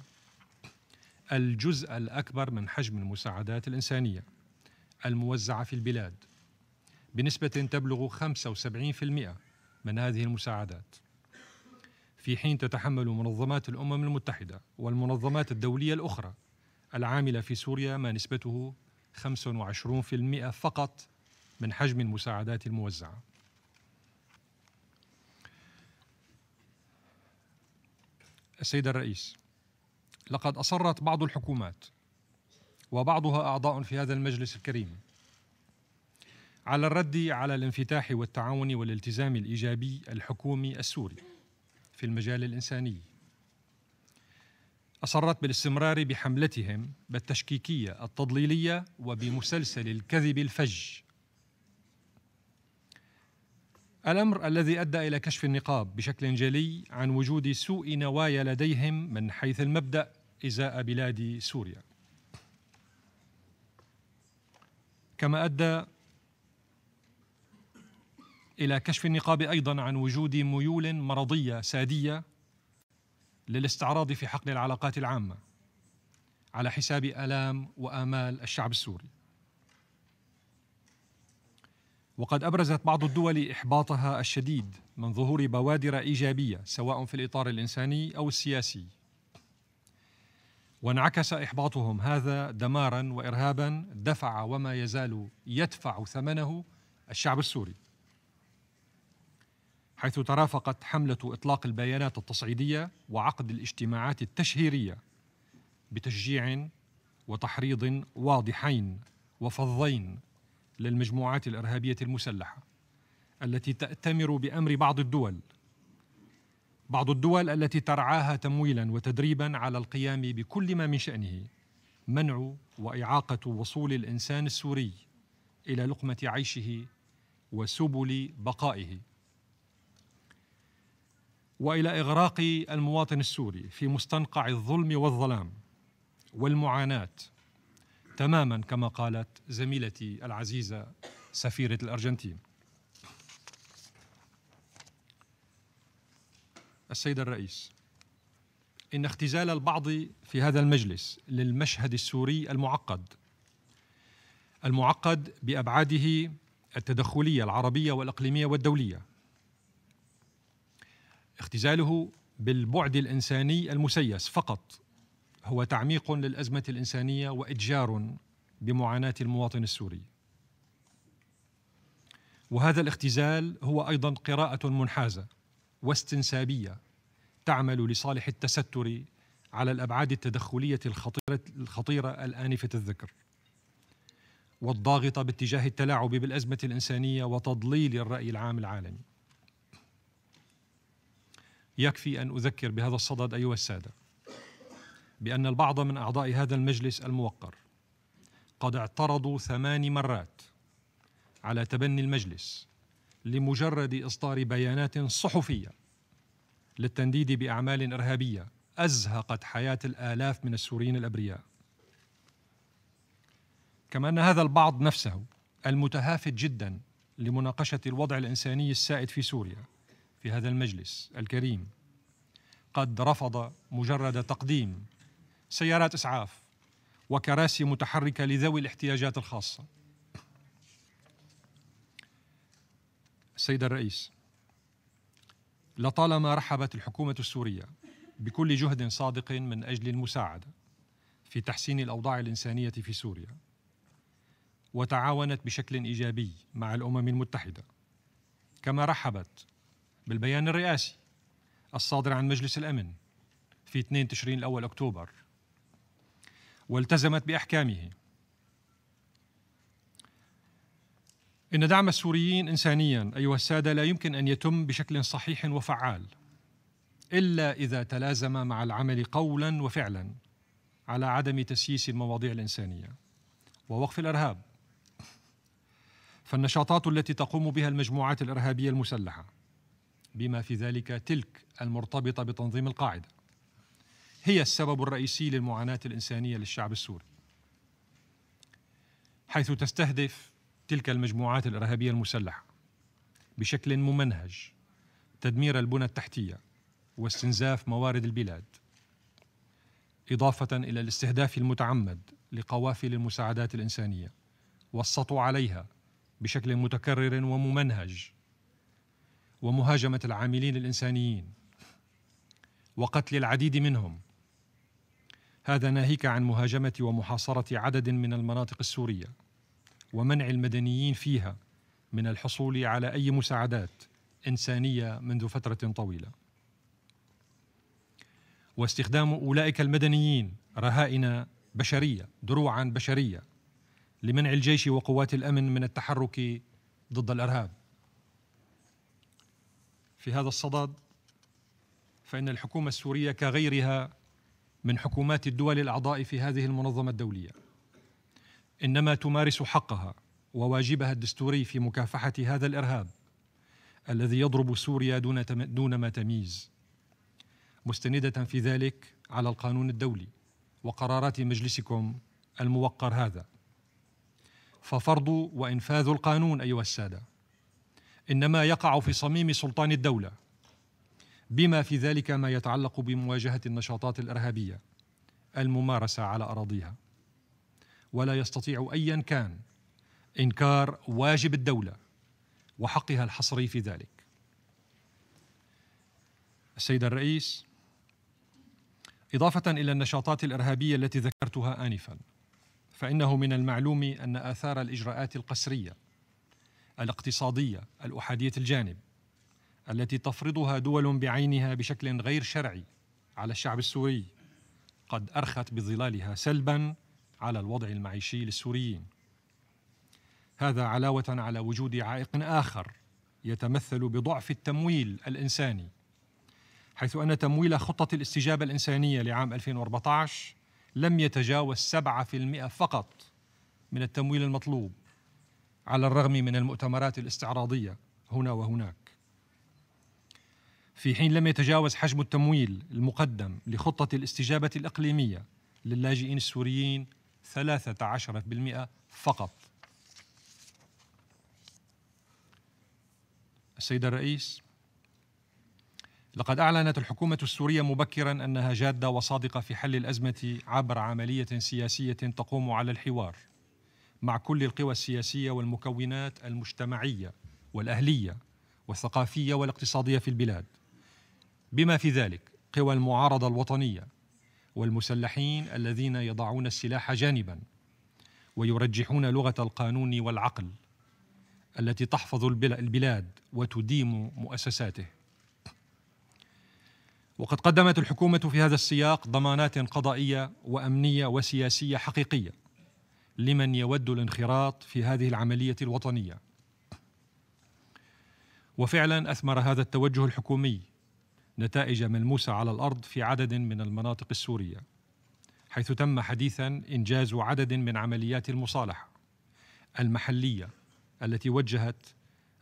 الجزء الأكبر من حجم المساعدات الإنسانية الموزعة في البلاد بنسبة تبلغ 75% من هذه المساعدات، في حين تتحمل منظمات الأمم المتحدة والمنظمات الدولية الأخرى العاملة في سوريا ما نسبته 25% فقط من حجم المساعدات الموزعة. السيد الرئيس، لقد أصرت بعض الحكومات وبعضها أعضاء في هذا المجلس الكريم على الرد على الانفتاح والتعاون والالتزام الإيجابي الحكومي السوري في المجال الإنساني. أصرت بالاستمرار بحملتهم بالتشكيكية التضليلية وبمسلسل الكذب الفج، الأمر الذي أدى إلى كشف النقاب بشكل جلي عن وجود سوء نوايا لديهم من حيث المبدأ إزاء بلاد سوريا، كما أدى إلى كشف النقاب أيضاً عن وجود ميول مرضية سادية للاستعراض في حقل العلاقات العامة على حساب آلام وآمال الشعب السوري. وقد أبرزت بعض الدول إحباطها الشديد من ظهور بوادر إيجابية سواء في الإطار الإنساني أو السياسي، وانعكس إحباطهم هذا دماراً وإرهاباً دفع وما يزال يدفع ثمنه الشعب السوري، حيث ترافقت حملة إطلاق البيانات التصعيدية وعقد الاجتماعات التشهيرية بتشجيع وتحريض واضحين وفظين للمجموعات الإرهابية المسلحة التي تأتمر بأمر بعض الدول التي ترعاها تمويلاً وتدريباً على القيام بكل ما من شأنه منع وإعاقة وصول الإنسان السوري إلى لقمة عيشه وسبل بقائه، وإلى إغراق المواطن السوري في مستنقع الظلم والظلام والمعاناة، تماماً كما قالت زميلتي العزيزة سفيرة الأرجنتين. السيد الرئيس، إن اختزال البعض في هذا المجلس للمشهد السوري المعقد بأبعاده التدخلية العربية والإقليمية والدولية، اختزاله بالبعد الإنساني المسيس فقط هو تعميق للأزمة الإنسانية وإتجار بمعاناة المواطن السوري. وهذا الاختزال هو أيضاً قراءة منحازة واستنسابية تعمل لصالح التستر على الأبعاد التدخلية الخطيرة الآنفة الذكر والضاغطة باتجاه التلاعب بالأزمة الإنسانية وتضليل الرأي العام العالمي. يكفي أن أذكر بهذا الصدد أيها السادة بأن البعض من أعضاء هذا المجلس الموقر قد اعترضوا 8 مرات على تبني المجلس لمجرد إصدار بيانات صحفية للتنديد بأعمال إرهابية أزهقت حياة الآلاف من السوريين الأبرياء. كما أن هذا البعض نفسه المتهافت جدا لمناقشة الوضع الإنساني السائد في سوريا في هذا المجلس الكريم قد رفض مجرد تقديم سيارات إسعاف وكراسي متحركة لذوي الاحتياجات الخاصة. السيد الرئيس، لطالما رحبت الحكومة السورية بكل جهد صادق من أجل المساعدة في تحسين الأوضاع الإنسانية في سوريا، وتعاونت بشكل إيجابي مع الأمم المتحدة، كما رحبت بالبيان الرئاسي الصادر عن مجلس الأمن في 2 تشرين الأول أكتوبر، والتزمت بأحكامه. إن دعم السوريين إنسانياً أيها السادة لا يمكن أن يتم بشكل صحيح وفعال إلا إذا تلازم مع العمل قولاً وفعلاً على عدم تسييس المواضيع الإنسانية ووقف الإرهاب. فالنشاطات التي تقوم بها المجموعات الإرهابية المسلحة بما في ذلك تلك المرتبطة بتنظيم القاعدة هي السبب الرئيسي للمعاناة الإنسانية للشعب السوري، حيث تستهدف تلك المجموعات الإرهابية المسلحة بشكل ممنهج تدمير البنى التحتية واستنزاف موارد البلاد، إضافة إلى الاستهداف المتعمد لقوافل المساعدات الإنسانية والسطو عليها بشكل متكرر وممنهج، ومهاجمة العاملين الإنسانيين وقتل العديد منهم، هذا ناهيك عن مهاجمة ومحاصرة عدد من المناطق السورية ومنع المدنيين فيها من الحصول على أي مساعدات إنسانية منذ فترة طويلة، واستخدام أولئك المدنيين رهائن بشرية دروعاً بشرية لمنع الجيش وقوات الأمن من التحرك ضد الإرهاب. في هذا الصدد فإن الحكومة السورية كغيرها من حكومات الدول الأعضاء في هذه المنظمة الدولية إنما تمارس حقها وواجبها الدستوري في مكافحة هذا الإرهاب الذي يضرب سوريا دون ما تمييز، مستندة في ذلك على القانون الدولي وقرارات مجلسكم الموقر هذا. ففرض وإنفاذ القانون أيها السادة إنما يقع في صميم سلطان الدولة، بما في ذلك ما يتعلق بمواجهة النشاطات الإرهابية الممارسة على أراضيها، ولا يستطيع أيا كان إنكار واجب الدولة وحقها الحصري في ذلك. السيد الرئيس، إضافة إلى النشاطات الإرهابية التي ذكرتها آنفاً، فإنه من المعلوم أن آثار الإجراءات القسرية الاقتصادية الأحادية الجانب التي تفرضها دول بعينها بشكل غير شرعي على الشعب السوري قد أرخت بظلالها سلباً على الوضع المعيشي للسوريين، هذا علاوة على وجود عائق آخر يتمثل بضعف التمويل الإنساني، حيث أن تمويل خطة الاستجابة الإنسانية لعام 2014 لم يتجاوز 7% فقط من التمويل المطلوب، على الرغم من المؤتمرات الاستعراضية هنا وهناك، في حين لم يتجاوز حجم التمويل المقدم لخطة الاستجابة الإقليمية للاجئين السوريين 13% فقط. السيد الرئيس، لقد أعلنت الحكومة السورية مبكراً أنها جادة وصادقة في حل الأزمة عبر عملية سياسية تقوم على الحوار مع كل القوى السياسية والمكونات المجتمعية والأهلية والثقافية والاقتصادية في البلاد، بما في ذلك قوى المعارضة الوطنية والمسلحين الذين يضعون السلاح جانباً ويرجحون لغة القانون والعقل التي تحفظ البلاد وتديم مؤسساته. وقد قدمت الحكومة في هذا السياق ضمانات قضائية وأمنية وسياسية حقيقية لمن يود الانخراط في هذه العملية الوطنية. وفعلا أثمر هذا التوجه الحكومي نتائج ملموسة على الأرض في عدد من المناطق السورية، حيث تم حديثا إنجاز عدد من عمليات المصالحة المحلية التي وجهت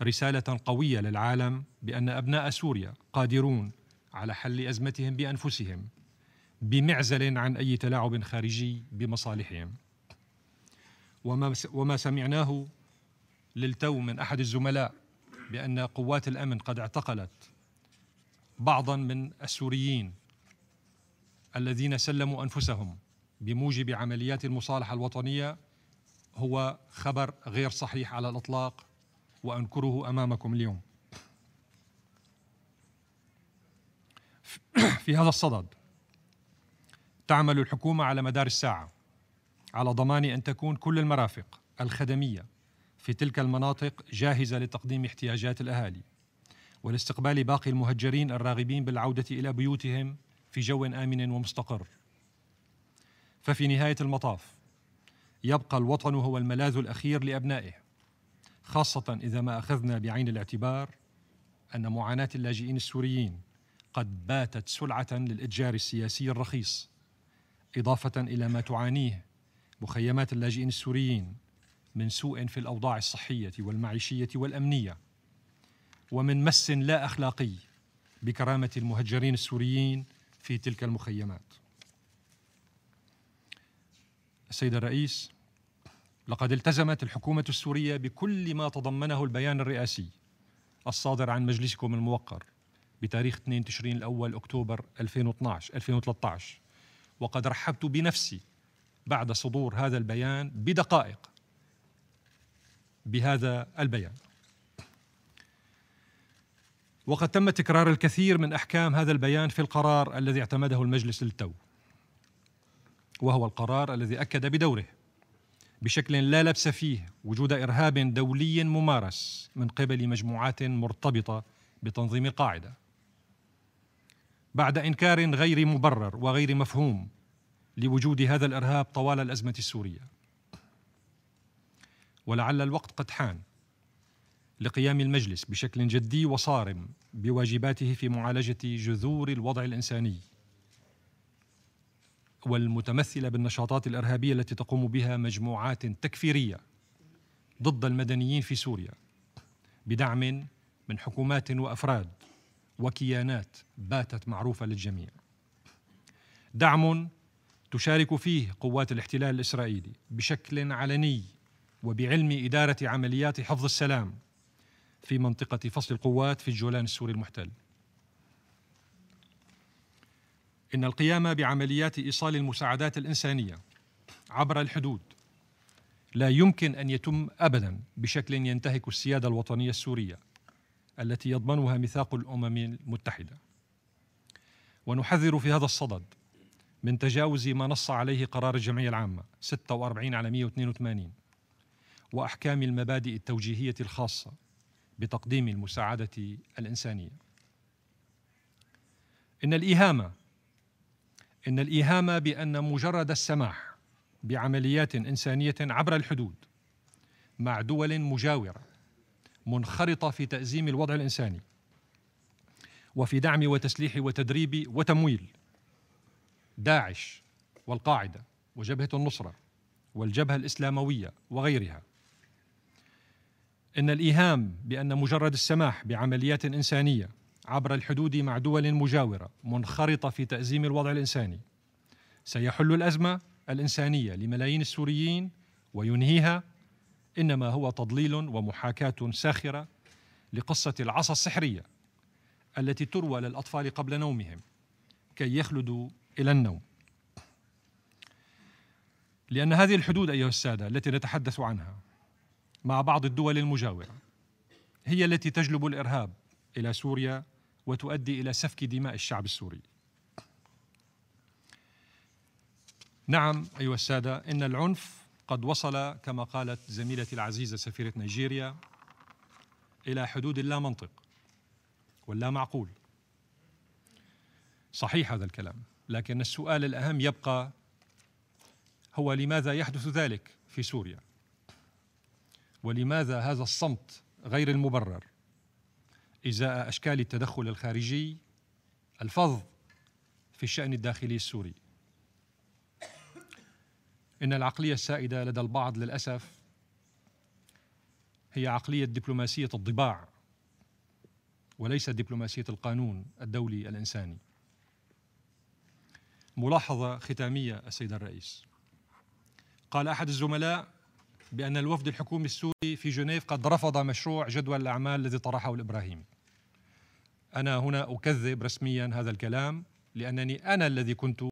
رسالة قوية للعالم بأن أبناء سوريا قادرون على حل أزمتهم بأنفسهم بمعزل عن أي تلاعب خارجي بمصالحهم. وما سمعناه للتو من أحد الزملاء بأن قوات الأمن قد اعتقلت بعضاً من السوريين الذين سلموا أنفسهم بموجب عمليات المصالحة الوطنية هو خبر غير صحيح على الإطلاق، وأنكره أمامكم اليوم. في هذا الصدد تعمل الحكومة على مدار الساعة على ضمان أن تكون كل المرافق الخدمية في تلك المناطق جاهزة لتقديم احتياجات الأهالي ولاستقبال باقي المهجرين الراغبين بالعودة إلى بيوتهم في جو آمن ومستقر. ففي نهاية المطاف يبقى الوطن هو الملاذ الأخير لأبنائه، خاصة إذا ما أخذنا بعين الاعتبار أن معاناة اللاجئين السوريين قد باتت سلعة للإتجار السياسي الرخيص، إضافة إلى ما تعانيه مخيمات اللاجئين السوريين من سوء في الأوضاع الصحية والمعيشية والأمنية، ومن مس لا أخلاقي بكرامة المهجرين السوريين في تلك المخيمات. السيد الرئيس، لقد التزمت الحكومة السورية بكل ما تضمنه البيان الرئاسي الصادر عن مجلسكم الموقر بتاريخ 2 تشرين الأول أكتوبر 2013، وقد رحبت بنفسي بعد صدور هذا البيان بدقائق بهذا البيان. وقد تم تكرار الكثير من أحكام هذا البيان في القرار الذي اعتمده المجلس للتو، وهو القرار الذي أكد بدوره بشكل لا لبس فيه وجود إرهاب دولي ممارس من قبل مجموعات مرتبطة بتنظيم القاعدة، بعد إنكار غير مبرر وغير مفهوم لوجود هذا الإرهاب طوال الأزمة السورية. ولعل الوقت قد حان لقيام المجلس بشكل جدي وصارم بواجباته في معالجة جذور الوضع الإنساني والمتمثلة بالنشاطات الإرهابية التي تقوم بها مجموعات تكفيرية ضد المدنيين في سوريا بدعم من حكومات وأفراد وكيانات باتت معروفة للجميع، دعم تشارك فيه قوات الاحتلال الإسرائيلي بشكل علني وبعلم إدارة عمليات حفظ السلام في منطقة فصل القوات في الجولان السوري المحتل. إن القيام بعمليات إيصال المساعدات الإنسانية عبر الحدود لا يمكن أن يتم أبداً بشكل ينتهك السيادة الوطنية السورية التي يضمنها ميثاق الأمم المتحدة. ونحذر في هذا الصدد من تجاوز ما نص عليه قرار الجمعية العامة 46/182 وأحكام المبادئ التوجيهية الخاصة بتقديم المساعدة الإنسانية. إن الإيهام بأن مجرد السماح بعمليات إنسانية عبر الحدود مع دول مجاورة منخرطة في تأزيم الوضع الإنساني وفي دعم وتسليح وتدريب وتمويل داعش والقاعدة وجبهة النصرة والجبهة الإسلاموية وغيرها. إن الإيهام بأن مجرد السماح بعمليات إنسانية عبر الحدود مع دول مجاورة منخرطة في تأزيم الوضع الإنساني سيحل الأزمة الإنسانية لملايين السوريين وينهيها، إنما هو تضليل ومحاكاة ساخرة لقصة العصا السحرية التي تروى للأطفال قبل نومهم كي يخلدوا إلى النوم. لأن هذه الحدود أيها السادة التي نتحدث عنها مع بعض الدول المجاورة هي التي تجلب الإرهاب إلى سوريا وتؤدي إلى سفك دماء الشعب السوري. نعم أيها السادة، إن العنف قد وصل كما قالت زميلتي العزيزة سفيرة نيجيريا إلى حدود اللا منطق واللا معقول. صحيح هذا الكلام، لكن السؤال الأهم يبقى هو لماذا يحدث ذلك في سوريا؟ ولماذا هذا الصمت غير المبرر إزاء أشكال التدخل الخارجي الفظ في الشأن الداخلي السوري؟ إن العقلية السائدة لدى البعض للأسف هي عقلية دبلوماسية الضباع وليس دبلوماسية القانون الدولي الإنساني. ملاحظة ختامية السيد الرئيس، قال أحد الزملاء بأن الوفد الحكومي السوري في جنيف قد رفض مشروع جدول الأعمال الذي طرحه الإبراهيمي. أنا هنا أكذب رسميا هذا الكلام، لأنني أنا الذي كنت